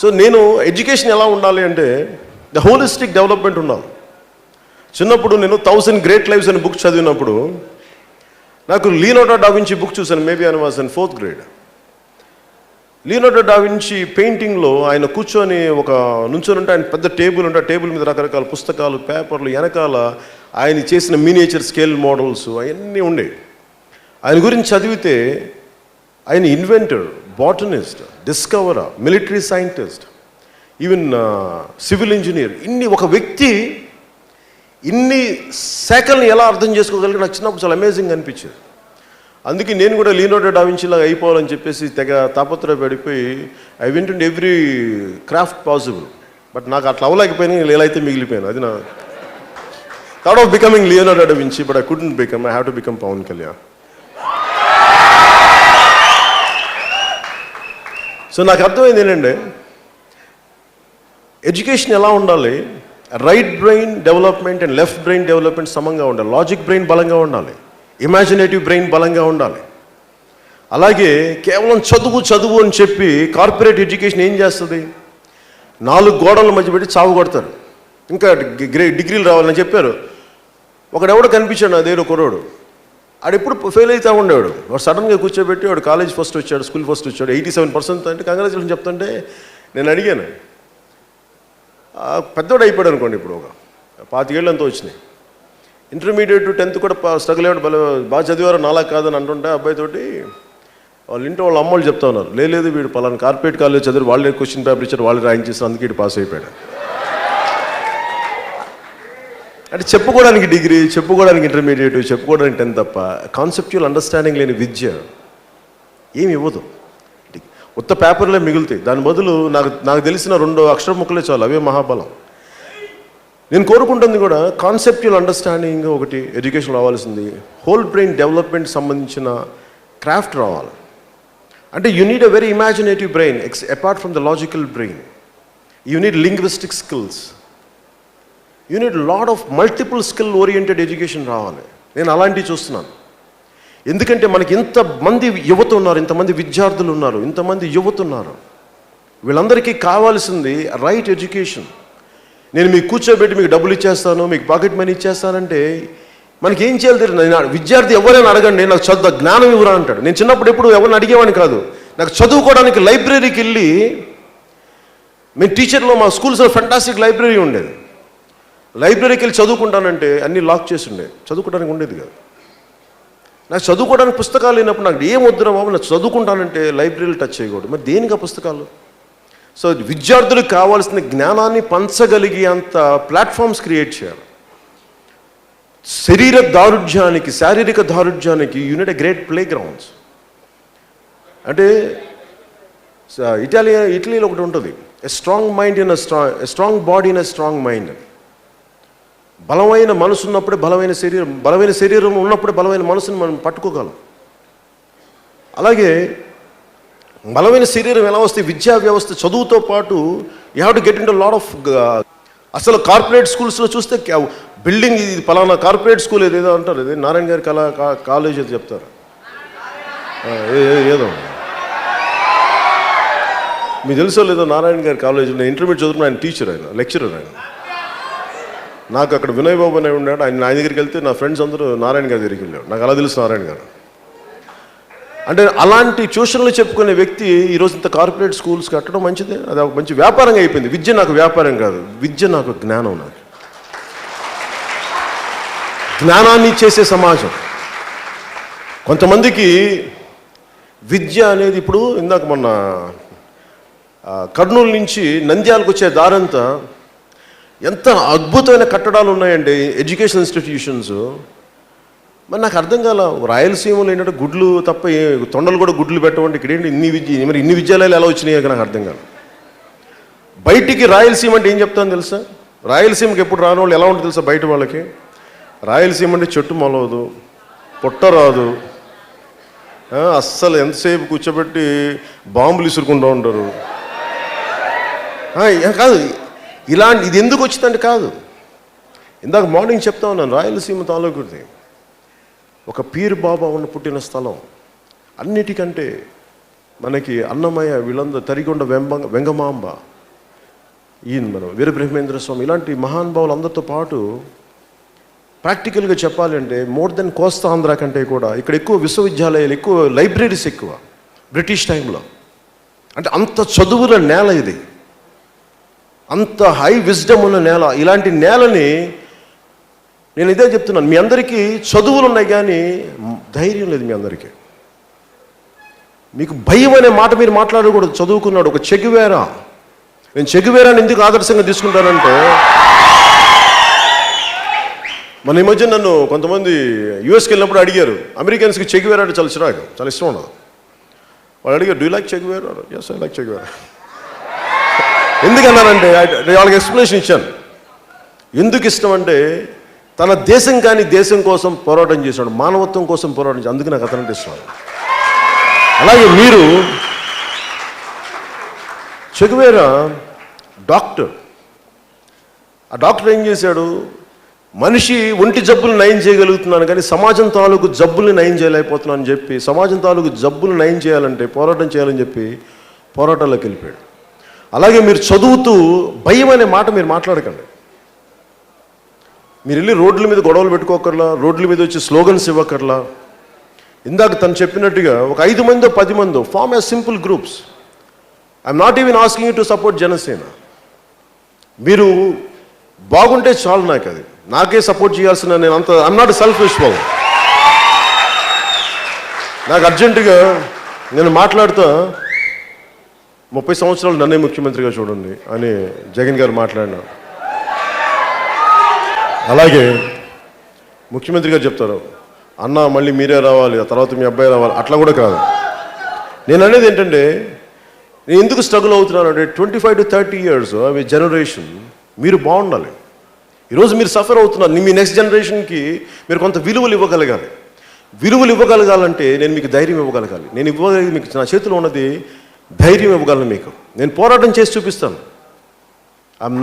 సో నేను ఎడ్యుకేషన్ ఎలా ఉండాలి అంటే ద హోలిస్టిక్ డెవలప్మెంట్ ఉండాలి. చిన్నప్పుడు నేను 1000 Great Lives అనే బుక్ చదివినప్పుడు నాకు లియోనార్డో డా వించి బుక్ చూశాను. Maybe I was in 4th grade. Leonardo da Vinci పెయింటింగ్లో ఆయన కూర్చొని నుంచొని ఉంటే ఆయన పెద్ద టేబుల్ ఉంటే, ఆ టేబుల్ మీద రకరకాల పుస్తకాలు, పేపర్లు, వెనకాల ఆయన చేసిన మినియేచర్ స్కేల్ మోడల్స్ అవన్నీ ఉండేవి. ఆయన గురించి చదివితే ఆయన inventor, botanist, discoverer, military scientist, even civil engineer, ఒక వ్యక్తి ఇన్ని శాఖల్ని ఎలా అర్థం చేసుకోగలిగి నాకు చిన్నప్పుడు చాలా అమేజింగ్ అనిపించేది. అందుకే నేను కూడా లియోనార్డో డా వించిలాగా అయిపోవాలని చెప్పేసి తెగ తాపత్రయపడిపోయి I went in every craft possible. But నాకు అట్లా అవ్వలేకపోయినా ఇలా అయితే మిగిలిపోయాను. అది నా thought of becoming Leonardo da Vinci, but I couldn't become. I have to become Pavan Kalyan. So నాకు అర్థమైంది ఏంటంటే, ఎడ్యుకేషన్ ఎలా ఉండాలి, right brain development and left brain development సమంగా ఉండాలి. లాజిక్ బ్రెయిన్ బలంగా ఉండాలి, ఇమాజినేటివ్ బ్రెయిన్ బలంగా ఉండాలి. అలాగే కేవలం చదువు అని చెప్పి కార్పొరేట్ ఎడ్యుకేషన్ ఏం చేస్తుంది, 4 గోడల మధ్య పెట్టి చావు కొడతారు. ఇంకా డిగ్రీలు రావాలని చెప్పారు. ఒకడెవడో కనిపించాడు, అదేదో కుర్రోడు, ఆడెప్పుడు ఫెయిల్ అవుతూ ఉండేవాడు. వాడు సడన్గా కూర్చోబెట్టి వాడు కాలేజ్ ఫస్ట్ వచ్చాడు, స్కూల్ ఫస్ట్ వచ్చాడు, 87% అంటే కంగ్రాచులేషన్ చెప్తుంటే నేను అడిగాను, పెద్దోడు అయిపోయాడు అనుకోండి, ఇప్పుడు ఒక 25 ఏళ్ళు అంతా వచ్చినాయి. ఇంటర్మీడియట్ 10th కూడా స్ట్రగుల్ అయ్యాడు, బాగా చదివారు, నాలా కాదని అంటుంటే అబ్బాయితోటి వాళ్ళ ఇంట్లో వాళ్ళ అమ్మోళ్ళు చెప్తా ఉన్నారు, లేదు వీడు పలానా కార్పొరేట్ కాలేజ్ చదివి వాళ్ళే క్వశ్చన్ పేపర్ ఇచ్చారు, వాళ్ళు ర్యాంక్ చేస్తారు, అందుకే వీడు పాస్ అయిపోయాడు. అంటే చెప్పుకోవడానికి డిగ్రీ, చెప్పుకోవడానికి ఇంటర్మీడియట్, చెప్పుకోవడానికి 10th తప్ప కాన్సెప్చువల్ అండర్స్టాండింగ్ లేని విద్య ఏమి ఇవ్వదు. ఉత్త పేపర్లే మిగులుతాయి. దాని బదులు నాకు తెలిసిన 2 అక్షర ముక్కలే చాలు, అవే మహాబలం. నేను కోరుకుంటుంది కూడా కాన్సెప్చువల్ అండర్స్టాండింగ్ ఒకటి ఎడ్యుకేషన్ రావాల్సింది. హోల్ బ్రెయిన్ డెవలప్మెంట్ సంబంధించిన క్రాఫ్ట్ రావాలి. అంటే you need a very imaginative brain apart from the logical brain. You need linguistic skills, you need lot of multiple skill oriented education రావాలి. నేను అలాంటివి చూస్తున్నాను. ఎందుకంటే మనకి ఇంతమంది యువత ఉన్నారు, ఇంతమంది విద్యార్థులు ఉన్నారు, ఇంతమంది యువత ఉన్నారు. వీళ్ళందరికీ కావాల్సింది రైట్ ఎడ్యుకేషన్. నేను మీకు కూర్చోబెట్టి మీకు డబ్బులు ఇచ్చేస్తాను, మీకు పాకెట్ మనీ ఇచ్చేస్తానంటే మనకి ఏం చేయాలి తెలియదు. విద్యార్థి ఎవరైనా అడగండి, నాకు జ్ఞానం ఇవ్వరా అంటాడు. నేను చిన్నప్పుడు ఎప్పుడు ఎవరిని అడిగేవాడిని కాదు. నాకు చదువుకోవడానికి లైబ్రరీకి వెళ్ళి, మేము టీచర్లో మా స్కూల్స్లో ఫెంటాస్టిక్ లైబ్రరీ ఉండేది. లైబ్రరీకి వెళ్ళి చదువుకుంటానంటే అన్నీ లాక్ చేసి ఉండేది, చదువుకోవడానికి ఉండేది కాదు. నాకు చదువుకోవడానికి పుస్తకాలు లేనప్పుడు నాకు ఏం వద్దురా బాబు, నాకు చదువుకుంటానంటే లైబ్రరీలు టచ్ చేయకూడదు. మరి దేనికి పుస్తకాలు? సో విద్యార్థులకు కావాల్సిన జ్ఞానాన్ని పంచగలిగే అంత ప్లాట్ఫామ్స్ క్రియేట్ చేయాలి. శారీరక దారుఢ్యానికి you need a great playgrounds. అంటే ఇటలీలో ఒకటి ఉంటుంది, a strong body in a strong mind. బలమైన మనసు ఉన్నప్పుడే బలమైన శరీరం ఉన్నప్పుడే బలమైన మనసుని మనం పట్టుకోగలం. అలాగే బలమైన శరీరం ఎలా వస్తే విద్యా వ్యవస్థ చదువుతో పాటు you have to get in to lot of. అసలు కార్పొరేట్ స్కూల్స్లో చూస్తే బిల్డింగ్ ఇది పలానా కార్పొరేట్ స్కూల్ ఏదో అంటారు, ఇది నారాయణ గారి కాలేజ్ ఏదో చెప్తారు, ఏదో మీకు తెలుసో లేదో నారాయణ గారి కాలేజ్. నేను ఇంటర్మీడియట్ చదువుకున్న ఆయన టీచర్, ఆయన లెక్చరర్. ఆయన నాకు అక్కడ వినయ్ బాబు అని ఉన్నాడు, ఆయన దగ్గరికి వెళ్తే నా ఫ్రెండ్స్ అందరూ నారాయణ గారి దగ్గరికి వెళ్ళాడు. నాకు అలా తెలుసు నారాయణ గారు. అంటే అలాంటి ట్యూషన్లు చెప్పుకునే వ్యక్తి ఈరోజు ఇంత కార్పొరేట్ స్కూల్స్ కట్టడం మంచిదే. అది ఒక మంచి వ్యాపారంగా అయిపోయింది. విద్య నాకు వ్యాపారం కాదు, విద్య నాకు జ్ఞానం. నాకు జ్ఞానాన్ని ఇచ్చేసే సమాజం. కొంతమందికి విద్య అనేది ఇప్పుడు ఇందాక మొన్న కర్నూలు నుంచి నంద్యాలకు వచ్చే దారంతా ఎంత అద్భుతమైన కట్టడాలు ఉన్నాయండి, ఎడ్యుకేషన్ ఇన్స్టిట్యూషన్స్. మరి నాకు అర్థం కాల, రాయలసీమలో ఏంటంటే గుడ్లు తప్ప తొండలు కూడా గుడ్లు పెట్టమంటే ఇక్కడ ఏంటి ఇన్ని విద్యాలయాలు ఎలా వచ్చినాయి నాకు అర్థం కాదు. బయటికి రాయలసీమ అంటే ఏం చెప్తాను తెలుసా? రాయలసీమకి ఎప్పుడు రాని వాళ్ళు ఎలా ఉంటుంది తెలుసా? బయట వాళ్ళకి రాయలసీమ అంటే చెట్టు మొలవదు, పొట్ట రాదు, అస్సలు ఎంతసేపు కూర్చోబెట్టి బాంబులు ఇసురుకుంటూ ఉంటారు. కాదు, ఇది ఎందుకు వచ్చిందంటే కాదు. ఇందాక మార్నింగ్ చెప్తా ఉన్నాను, రాయలసీమ తాలూకుది ఒక పీర్ బాబా ఉన్న పుట్టిన స్థలం. అన్నిటికంటే మనకి అన్నమయ్య, వీళ్ళందరూ తరిగొండ వెంగమాంబ, ఈయన మనం వీరబ్రహ్మేంద్ర స్వామి, ఇలాంటి మహానుభావులు అందరితో పాటు ప్రాక్టికల్గా చెప్పాలంటే మోర్ దెన్ కోస్తా ఆంధ్ర కంటే కూడా ఇక్కడ ఎక్కువ విశ్వవిద్యాలయాలు, ఎక్కువ లైబ్రరీస్ ఎక్కువ బ్రిటిష్ టైంలో. అంటే అంత చదువుల నేల ఇది, అంత హై విజ్డమ్ ఉన్న నేల. ఇలాంటి నేలని నేను ఇదే చెప్తున్నాను, మీ అందరికీ చదువులు ఉన్నాయి కానీ ధైర్యం లేదు మీ అందరికీ. మీకు భయం అనే మాట మీరు మాట్లాడకూడదు. చదువుకున్నాడు ఒక చెగువేరా. నేను చెగువేరాని ఎందుకు ఆదర్శంగా తీసుకుంటానంటే, మన ఈ మధ్య నన్ను కొంతమంది యూఎస్కి వెళ్ళినప్పుడు అడిగారు, అమెరికన్స్కి చెగువేరా అంటే చాలా చిరాకు, చాలా ఇష్టం ఉండదు. వాళ్ళు అడిగారు, do like Che Guevara? Yes, I like Che Guevara. ఎందుకన్నారంటే వాళ్ళకి ఎక్స్ప్లెనేషన్ ఇచ్చాను. ఎందుకు ఇష్టం అంటే తన దేశం కానీ దేశం కోసం పోరాటం చేశాడు, మానవత్వం కోసం పోరాటం చేశాడు, అందుకు నాకు అతనంటే ఇష్టం. అలాగే మీరు చెగువేరా డాక్టర్. ఆ డాక్టర్ ఏం చేశాడు? మనిషి ఒంటి జబ్బులు నయం చేయగలుగుతున్నాను కానీ సమాజం తాలూకు జబ్బుల్ని నయం చేయలేకపోతున్నాను అని చెప్పి, సమాజం తాలూకు జబ్బులు నయం చేయాలంటే పోరాటం చేయాలని చెప్పి పోరాటాల్లోకి వెళ్ళిపోయాడు. అలాగే మీరు చదువుతూ భయం అనే మాట మీరు మాట్లాడకండి. మీరు వెళ్ళి రోడ్ల మీద గొడవలు పెట్టుకోకర్లా, రోడ్ల మీద వచ్చి స్లోగన్స్ ఇవ్వకర్లా. ఇందాక తను చెప్పినట్టుగా ఒక 5 మందో 10 మందో form as simple groups. I'm not even asking you to support Janasena. మీరు బాగుంటే చాలు, నాకు అది నాకే సపోర్ట్ చేయాల్సిన, నేను అంత ఐఎమ్ నాట్ సెల్ఫిష్ బాబు. నాకు అర్జెంటుగా నేను మాట్లాడుతా 30 సంవత్సరాలు నన్నే ముఖ్యమంత్రిగా చూడండి అని జగన్ గారు మాట్లాడినా. అలాగే ముఖ్యమంత్రి గారు చెప్తారు, అన్న మళ్ళీ మీరే రావాలి, ఆ తర్వాత మీ అబ్బాయి రావాలి. అట్లా కూడా కాదు. నేను అనేది ఏంటంటే, నేను ఎందుకు స్ట్రగుల్ అవుతున్నాను అంటే 25 to 30 years అవి జనరేషన్ మీరు బాగుండాలి. ఈరోజు మీరు సఫర్ అవుతున్నారు. మీ నెక్స్ట్ జనరేషన్కి మీరు కొంత విలువలు ఇవ్వగలగాలి. విలువలు ఇవ్వగలగాలంటే నేను మీకు ధైర్యం ఇవ్వగలగాలి. నేను ఇవ్వగలిగి మీకు నా చేతిలో ఉన్నది ధైర్యం ఇవ్వగలను మీకు. నేను పోరాటం చేసి చూపిస్తాను. I'm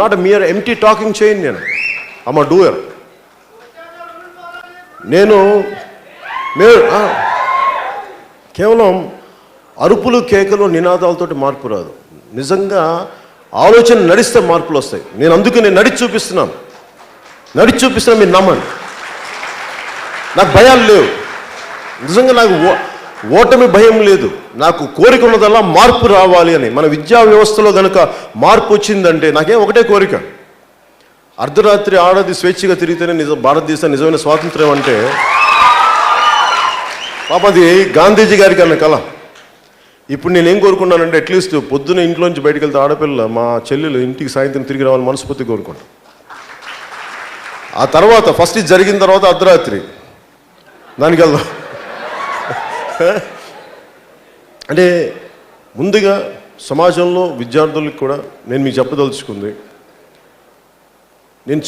not a mere empty talking chain. I'm a doer. నేను కేవలం అరుపులు, కేకలు, నినాదాలతోటి మార్పు రాదు. నిజంగా ఆలోచన నడిస్తే మార్పులు వస్తాయి. నేను అందుకే నేను నడిచి చూపిస్తున్నాను. మీరు నమ్మండి. నాకు భయాలు లేవు. నిజంగా నాకు ఓటమి భయం లేదు. నాకు కోరిక ఉన్నదల్లా మార్పు రావాలి అని. మన విద్యా వ్యవస్థలో కనుక మార్పు వచ్చిందంటే నాకేం ఒకటే కోరిక, అర్ధరాత్రి ఆడది స్వేచ్ఛగా తిరిగితేనే భారతదేశం నిజమైన స్వాతంత్ర్యం అంటే పాప అది గాంధీజీ గారికి అన్న కళ. ఇప్పుడు నేనేం కోరుకున్నానంటే అట్లీస్ట్ పొద్దున్న ఇంట్లోంచి బయటకు వెళ్తే ఆడపిల్ల మా చెల్లెలు ఇంటికి సాయంత్రం తిరిగి రావాలని మనస్ఫూర్తి కోరుకుంటాను. ఆ తర్వాత ఫస్ట్ ఇది జరిగిన తర్వాత అర్ధరాత్రి దానికి వెళ్దాం. అంటే ముందుగా సమాజంలో విద్యార్థులకు కూడా నేను మీకు చెప్పదలుచుకుంది, నేను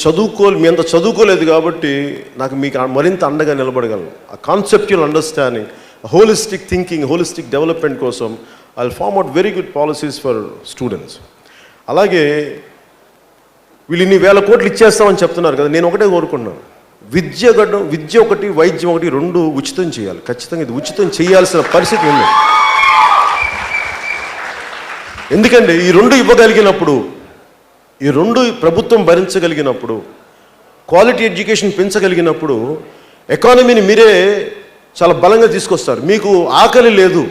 మీ అంత చదువుకోలేదు కాబట్టి నాకు మీకు మరింత అండగా నిలబడగలను. ఆ conceptual understanding, holistic thinking, holistic development కోసం I will form out very good policies for students. అలాగే వీళ్ళు ఇన్ని వేల కోట్లు ఇచ్చేస్తామని చెప్తున్నారు కదా, నేను ఒకటే కోరుకున్నాను, విద్య ఒకటి, వైద్యం ఒకటి, 2 ఉచితం చేయాలి. ఖచ్చితంగా ఇది ఉచితం చేయాల్సిన పరిస్థితి ఉంది. ఎందుకంటే ఈ 2 ఇవ్వగలిగినప్పుడు, ఈ 2 ప్రభుత్వం భరించగలిగినప్పుడు, క్వాలిటీ ఎడ్యుకేషన్ పెంచగలిగినప్పుడు ఎకానమీని మీరే చాలా బలంగా తీసుకొస్తారు. మీకు ఆకలి లేదు,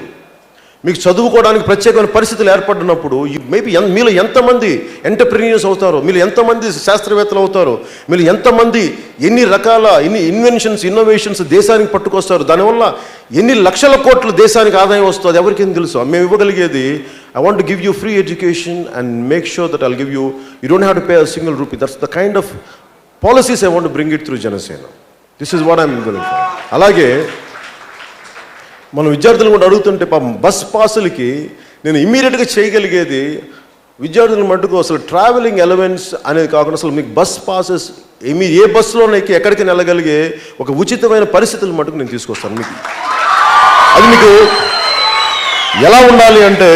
మీకు చదువుకోవడానికి ప్రత్యేకమైన పరిస్థితులు ఏర్పడినప్పుడు మేబీ మీలో ఎంతమంది ఎంటర్ప్రీనియర్స్ అవుతారో, మీరు ఎంతమంది శాస్త్రవేత్తలు అవుతారో, మీరు ఎంతమంది ఎన్ని రకాల ఇన్వెన్షన్స్ ఇన్నోవేషన్స్ దేశానికి పట్టుకొస్తారు, దానివల్ల ఎన్ని లక్షల కోట్ల దేశానికి ఆదాయం వస్తుంది ఎవరికేం తెలుసు. మేము ఇవ్వగలిగేది I want to give you free education and make sure that I'll give you don't have to pay a single rupee. That's the kind of policies I want to bring it through Janasena. This is what I'm willing for. అలాగే మనం విద్యార్థులు కూడా అడుగుతుంటే పాపం bus పాసులకి నేను ఇమ్మీడియట్గా చేయగలిగేది విద్యార్థుల మటుకు అసలు ట్రావెలింగ్ ఎలవెన్స్ అనేది కాకుండా అసలు మీకు బస్ పాసెస్ మీరు ఏ బస్సులోనైతే ఎక్కడికి వెళ్ళగలిగే ఒక ఉచితమైన పరిస్థితుల మటుకు నేను తీసుకొస్తాను మీకు. అది మీకు ఎలా ఉండాలి అంటే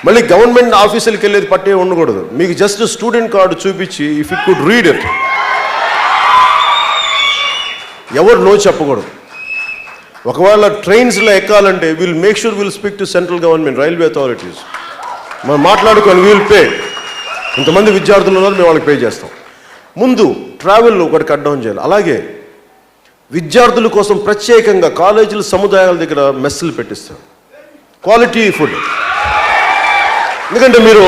మళ్ళీ గవర్నమెంట్ ఆఫీసులకు వెళ్ళేది పట్టే ఉండకూడదు. మీకు జస్ట్ స్టూడెంట్ కార్డు చూపించి if you could read it, ఎవరు నో చెప్పకూడదు. ఒకవేళ ట్రైన్స్లో ఎక్కాలంటే will make sure will speak to central government railway authorities. మనం మాట్లాడుకొని వీల్ పే, ఇంతమంది విద్యార్థులు ఉన్నారు మేము వాళ్ళకి పే చేస్తాం. ముందు ట్రావెల్ ఒకటి కట్ డౌన్ చేయాలి. అలాగే విద్యార్థుల కోసం ప్రత్యేకంగా కాలేజీల సముదాయాల దగ్గర మెస్సులు పెట్టిస్తారు, క్వాలిటీ ఫుడ్. ఎందుకంటే మీరు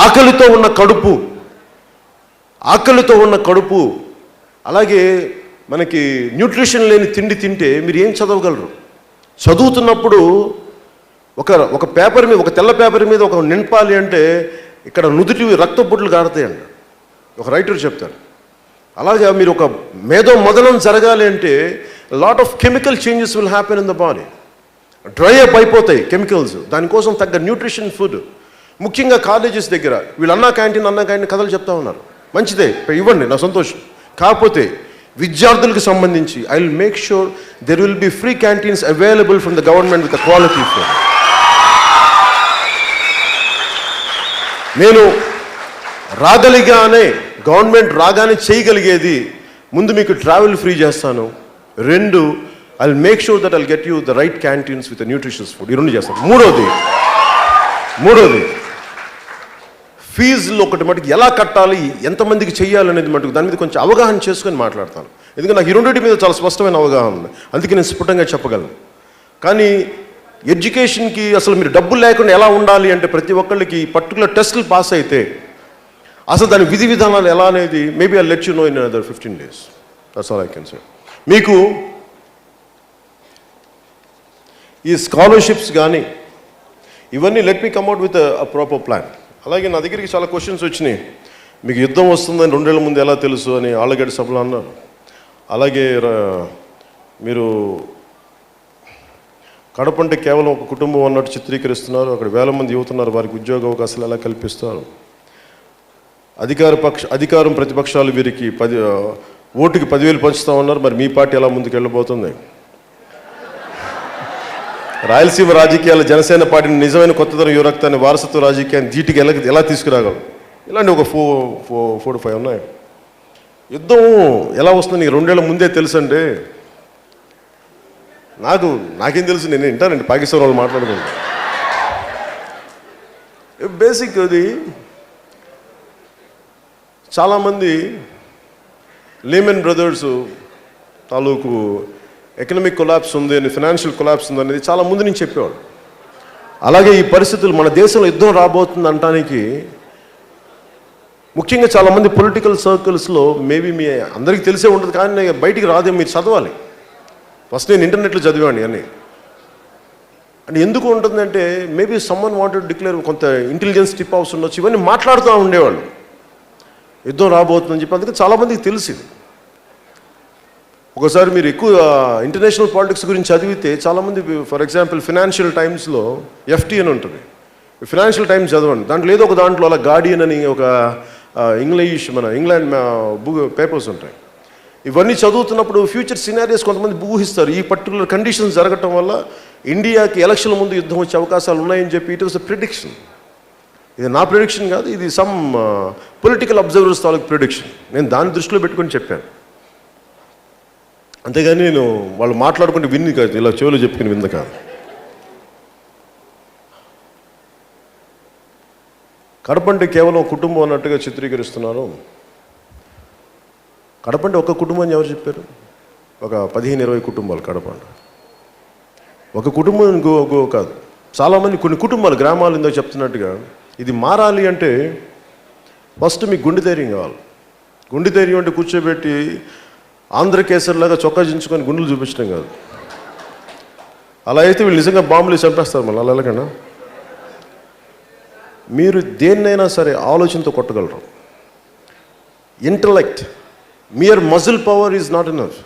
ఆకలితో ఉన్న కడుపు అలాగే మనకి న్యూట్రిషన్ లేని తిండి తింటే మీరు ఏం చదవగలరు. చదువుతున్నప్పుడు ఒక పేపర్ మీద, ఒక తెల్ల పేపర్ మీద ఒక నింపాలి అంటే ఇక్కడ నుదుటి రక్తబొట్లు కారుతాయండి, ఒక రైటర్ చెప్తారు. అలాగే మీరు ఒక మేధో మదనం జరగాలి అంటే lot of chemical changes will happen in the body. Dry up అయిపోతాయి కెమికల్స్, దానికోసం తగ్గ న్యూట్రిషన్ ఫుడ్. ముఖ్యంగా కాలేజెస్ దగ్గర వీళ్ళు అన్నా క్యాంటీన్ కథలు చెప్తా ఉన్నారు, మంచిదే ఇవ్వండి, నా సంతోషం. కాకపోతే విద్యార్థులకు సంబంధించి I will make sure there will be free canteens available from the government with quality food. నేను గవర్నమెంట్ రాగానే చేయగలిగేది ముందు మీకు ట్రావెల్ ఫ్రీ చేస్తాను, 2 I will make sure that I'll get you the right canteens with nutritious food. ఈ 2 చేస్తాను. మూడోది ఫీజులు ఒకటి మటుకు ఎలా కట్టాలి, ఎంతమందికి చెయ్యాలనేది మటుకు దాని మీద కొంచెం అవగాహన చేసుకొని మాట్లాడతాను. ఎందుకంటే నాకు ఈ 2 మీద చాలా స్పష్టమైన అవగాహన ఉంది, అందుకే నేను స్ఫుటంగా చెప్పగలను. కానీ ఎడ్యుకేషన్కి అసలు మీరు డబ్బులు లేకుండా ఎలా ఉండాలి అంటే ప్రతి ఒక్కళ్ళకి పర్టికులర్ టెస్టులు పాస్ అయితే అసలు దాని విధి విధానాలు ఎలా అనేది maybe I let you know in another 15 days. That's all I can say. మీకు ఈ స్కాలర్షిప్స్ కానీ ఇవన్నీ let me come out with a proper plan. అలాగే నా దగ్గరికి చాలా క్వశ్చన్స్ వచ్చినాయి. మీకు యుద్ధం వస్తుందని 2 ఏళ్ల ముందు ఎలా తెలుసు అని ఆళ్ళగడ్డ సభలో అన్నారు. అలాగే మీరు కడప అంటే కేవలం ఒక కుటుంబం అన్నట్టు చిత్రీకరిస్తున్నారు, అక్కడ వేల మంది యువతున్నారు, వారికి ఉద్యోగ అవకాశాలు ఎలా కల్పిస్తారు. అధికారం ప్రతిపక్షాలు వీరికి ఓటుకి 10,000 పంచుతామన్నారు, మరి మీ పార్టీ ఎలా ముందుకు వెళ్ళబోతుంది. రాయలసీమ రాజకీయాలు జనసేన పార్టీని నిజమైన కొత్తతరం యువరక్తాన్ని వారసత్వ రాజకీయాన్ని ధీటికి ఎలా తీసుకురాగలరు. ఇలాంటి ఒక 4 to 5 ఉన్నాయి. యుద్ధం ఎలా వస్తుంది నీకు 2 ఏళ్ల ముందే తెలుసు అంటే నాకేం తెలుసు, నేను వింటానండి పాకిస్తాన్ వాళ్ళు మాట్లాడుకుంటా. బేసిక్ అది చాలామంది లీమన్ బ్రదర్స్ తాలూకు ఎకనామిక్ కొలాప్స్ ఉంది అని, ఫైనాన్షియల్ కొలాప్స్ ఉంది అనేది చాలా ముందు నుంచి చెప్పేవాడు. అలాగే ఈ పరిస్థితులు మన దేశంలో యుద్ధం రాబోతుంది అనటానికి ముఖ్యంగా చాలామంది పొలిటికల్ సర్కిల్స్లో మేబీ మీ అందరికీ తెలిసే ఉంటుంది, కానీ బయటికి రాదే, మీరు చదవాలి. ఫస్ట్ నేను ఇంటర్నెట్లో చదివాను అని. అంటే ఎందుకు ఉంటుందంటే మేబీ సమ్మన్ వాంటెడ్ డిక్లేర్, కొంత ఇంటెలిజెన్స్ టిప్ హౌస్ ఉండొచ్చు, ఇవన్నీ మాట్లాడుతూ ఉండేవాళ్ళు యుద్ధం రాబోతుందని చెప్పి. అందుకే చాలామందికి తెలిసింది. ఒకసారి మీరు ఎక్కువ ఇంటర్నేషనల్ పాలిటిక్స్ గురించి చదివితే చాలామంది, ఫర్ ఎగ్జాంపుల్ ఫినాన్షియల్ టైమ్స్లో FT అని ఉంటుంది, ఫినాన్షియల్ టైమ్స్ చదవండి, దాంట్లో ఏదో ఒక దాంట్లో అలా గార్డియన్ అని ఒక ఇంగ్లాండ్ పేపర్స్ ఉంటాయి. ఇవన్నీ చదువుతున్నప్పుడు ఫ్యూచర్ సినారియోస్ కొంతమంది ఊహిస్తారు, ఈ పర్టికులర్ కండిషన్స్ జరగటం వల్ల ఇండియాకి ఎలక్షన్ల ముందు యుద్ధం వచ్చే అవకాశాలు ఉన్నాయని చెప్పి. It was a prediction. ఇది నా ప్రిడిక్షన్ కాదు, ఇది సమ్ పొలిటికల్ అబ్జర్వర్స్ తాలూకు ప్రిడిక్షన్. నేను దాన్ని దృష్టిలో పెట్టుకొని చెప్పాను, అంతేగాని నేను వాళ్ళు మాట్లాడుకుంటే విన్ని కాదు, ఇలా చెవులు చెప్పుకుని వింద కాదు. కడప అంటే కేవలం కుటుంబం అన్నట్టుగా చిత్రీకరిస్తున్నారు. కడప అంటే ఒక కుటుంబం అని ఎవరు చెప్పారు? ఒక 15-20 కుటుంబాలు కడప అంటే. ఒక కుటుంబం ఇంకో కాదు, చాలామంది కొన్ని కుటుంబాలు గ్రామాలు ఇందో చెప్తున్నట్టుగా ఇది మారాలి అంటే ఫస్ట్ మీకు గుండె ధైర్యం కావాలి. గుండె ధైర్యం అంటే కూర్చోబెట్టి ఆంధ్రకేసరిలాగా చొక్కా చించుకొని గుండెలు చూపించడం కాదు. అలా అయితే వీళ్ళు నిజంగా బాంబులు చంపేస్తారు మళ్ళీ. అలా ఎలాగన్నా మీరు దేన్నైనా సరే ఆలోచనతో కొట్టగలరు. Intellect, mere muscle power is not enough.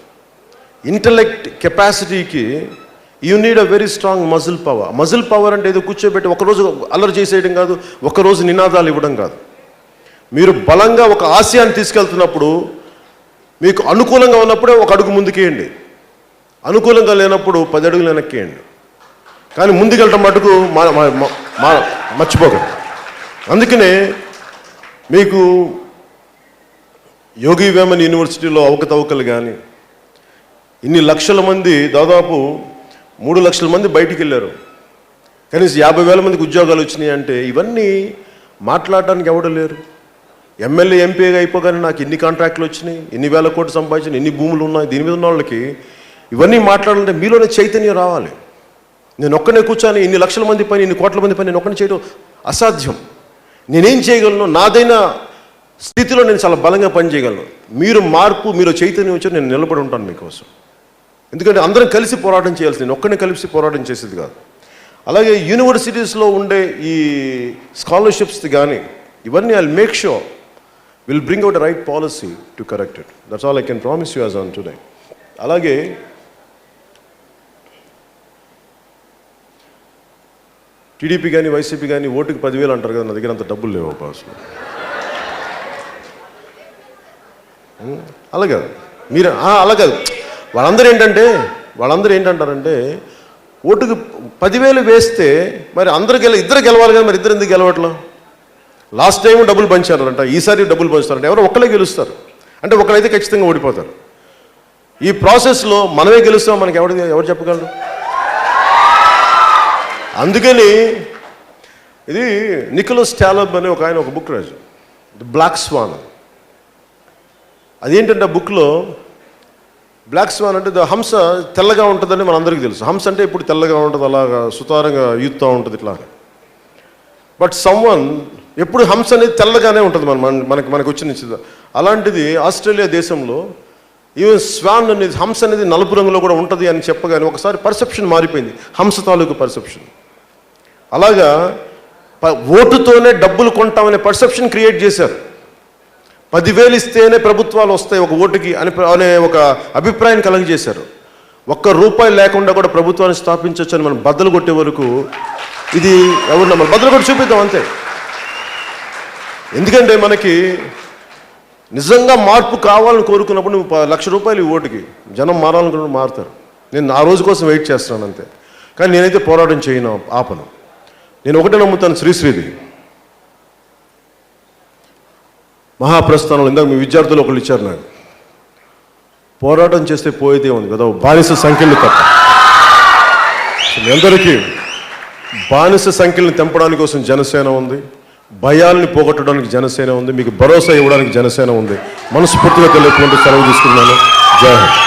Intellect కెపాసిటీకి you need a very strong muscle power. Muscle power అంటే ఏదో కూర్చోబెట్టి ఒకరోజు అల్లరి చేసేయడం కాదు, ఒకరోజు నినాదాలు ఇవ్వడం కాదు. మీరు బలంగా ఒక ఆశయాన్ని తీసుకెళ్తున్నప్పుడు మీకు అనుకూలంగా ఉన్నప్పుడే ఒక అడుగు ముందుకేయండి, అనుకూలంగా లేనప్పుడు 10 అడుగులు వెనక్కేయండి. కానీ ముందుకెళ్ళటం మటుకు మర్చిపోకండి. అందుకనే మీకు యోగి వేమన్ యూనివర్సిటీలో అవకతవకలు కానీ, ఇన్ని లక్షల మంది, దాదాపు 3 లక్షల మంది బయటికి వెళ్ళారు, కనీసం 50,000 మందికి ఉద్యోగాలు వచ్చినాయి అంటే ఇవన్నీ మాట్లాడటానికి ఎవడు లేరు. ఎమ్మెల్యే ఎంపీగా అయిపోగానే నాకు ఇన్ని కాంట్రాక్ట్లు వచ్చినాయి, ఇన్ని వేల కోట్లు సంపాదించిన, ఇన్ని భూములు ఉన్నాయి, దీని మీద ఉన్న వాళ్ళకి ఇవన్నీ మాట్లాడాలంటే మీలోనే చైతన్యం రావాలి. నేను ఒక్కనే కూర్చొని ఇన్ని లక్షల మంది పని, ఇన్ని కోట్ల మంది పని నేను ఒక్కనే చేయడం అసాధ్యం. నేనేం చేయగలను, నాదైన స్థితిలో నేను చాలా బలంగా పనిచేయగలను. మీరు మార్పు, మీరు చైతన్యం వచ్చి నేను నిలబడి ఉంటాను మీకోసం. ఎందుకంటే అందరం కలిసి పోరాటం చేయాల్సింది, నేను ఒక్కనే కలిసి పోరాటం చేసేది కాదు. అలాగే యూనివర్సిటీస్లో ఉండే ఈ స్కాలర్షిప్స్ కానీ ఇవన్నీ I make sure will bring out right policy to correct it. That's all I can promise you as on today. అలాగే టీడీపీ కానీ వైసీపీ కానీ ఓటుకి 10,000 అంటారు కదా, నా దగ్గర అంత డబ్బులు లేవు అసలు. అలాగే మీరు అలాగదు. వాళ్ళందరూ ఏంటంటారంటే ఓటుకు 10,000 వేస్తే మరి ఇద్దరు గెలవాలి కదా, మరి ఇద్దరు ఎందుకు గెలవట్లా? లాస్ట్ టైం డబ్బులు పంచారంట, ఈసారి డబ్బులు పంచుతారంట, ఎవరో ఒక్కలే గెలుస్తారు అంటే ఒకరైతే ఖచ్చితంగా ఓడిపోతారు. ఈ ప్రాసెస్లో మనమే గెలుస్తాం, మనకి ఎవరు చెప్పగలరు? అందుకని ఇది నికోలస్ టాలబ్ అనే ఒక ఆయన ఒక బుక్ రాజు, ది బ్లాక్ స్వాన్. అదేంటంటే ఆ బుక్లో బ్లాక్ స్వాన్ అంటే హంస తెల్లగా ఉంటుందని మనందరికీ తెలుసు. హంస అంటే ఇప్పుడు తెల్లగా ఉంటుంది, అలాగా సుతారంగా ఈదుతూ ఉంటుంది ఇట్లా. బట్ సమ్వన్ ఎప్పుడు హంస అనేది తెల్లగానే ఉంటుంది మనకు వచ్చిన. అలాంటిది ఆస్ట్రేలియా దేశంలో ఈవెన్ స్వాన్ అనేది, హంస అనేది నలుపు రంగులో కూడా ఉంటుంది అని చెప్పగానే ఒకసారి పర్సెప్షన్ మారిపోయింది, హంస తాలూకు పర్సెప్షన్. అలాగా ఓటుతోనే డబ్బులు కొంటామనే పర్సెప్షన్ క్రియేట్ చేశారు. 10,000 ఇస్తేనే ప్రభుత్వాలు వస్తాయి ఒక ఓటుకి అనే ఒక అభిప్రాయం కలగజేశారు. ₹1 లేకుండా కూడా ప్రభుత్వాన్ని స్థాపించవచ్చు అని మనం బద్దలు కొట్టే వరకు ఇది ఎవరు మనం బద్దలు కొట్టి చూపిద్దాం అంతే. ఎందుకంటే మనకి నిజంగా మార్పు కావాలని కోరుకున్నప్పుడు నువ్వు ₹1,00,000 ఓటుకి జనం మారాలనుకున్నప్పుడు మారుతారు. నేను ఆ రోజు కోసం వెయిట్ చేస్తున్నాను అంతే. కానీ నేనైతే పోరాటం చేయను, ఆపను. నేను ఒకటే నమ్ముతాను, శ్రీశ్రీది మహాప్రస్థానంలో ఇందాక మీ విద్యార్థులు ఒకళ్ళు ఇచ్చారు నాకు, పోరాటం చేస్తే పోయేదే ఉంది కదా, బానిస సంఖ్యలు తప్ప. మీ అందరికీ బానిస సంఖ్యలను తెంపడానికి కోసం జనసేన ఉంది, భయాల్ని పోగొట్టడానికి జనసేన ఉంది, మీకు భరోసా ఇవ్వడానికి జనసేన ఉంది. మనస్ఫూర్తిగా తెలియకుండా సెలవు తీసుకున్నాను. జై హింద్.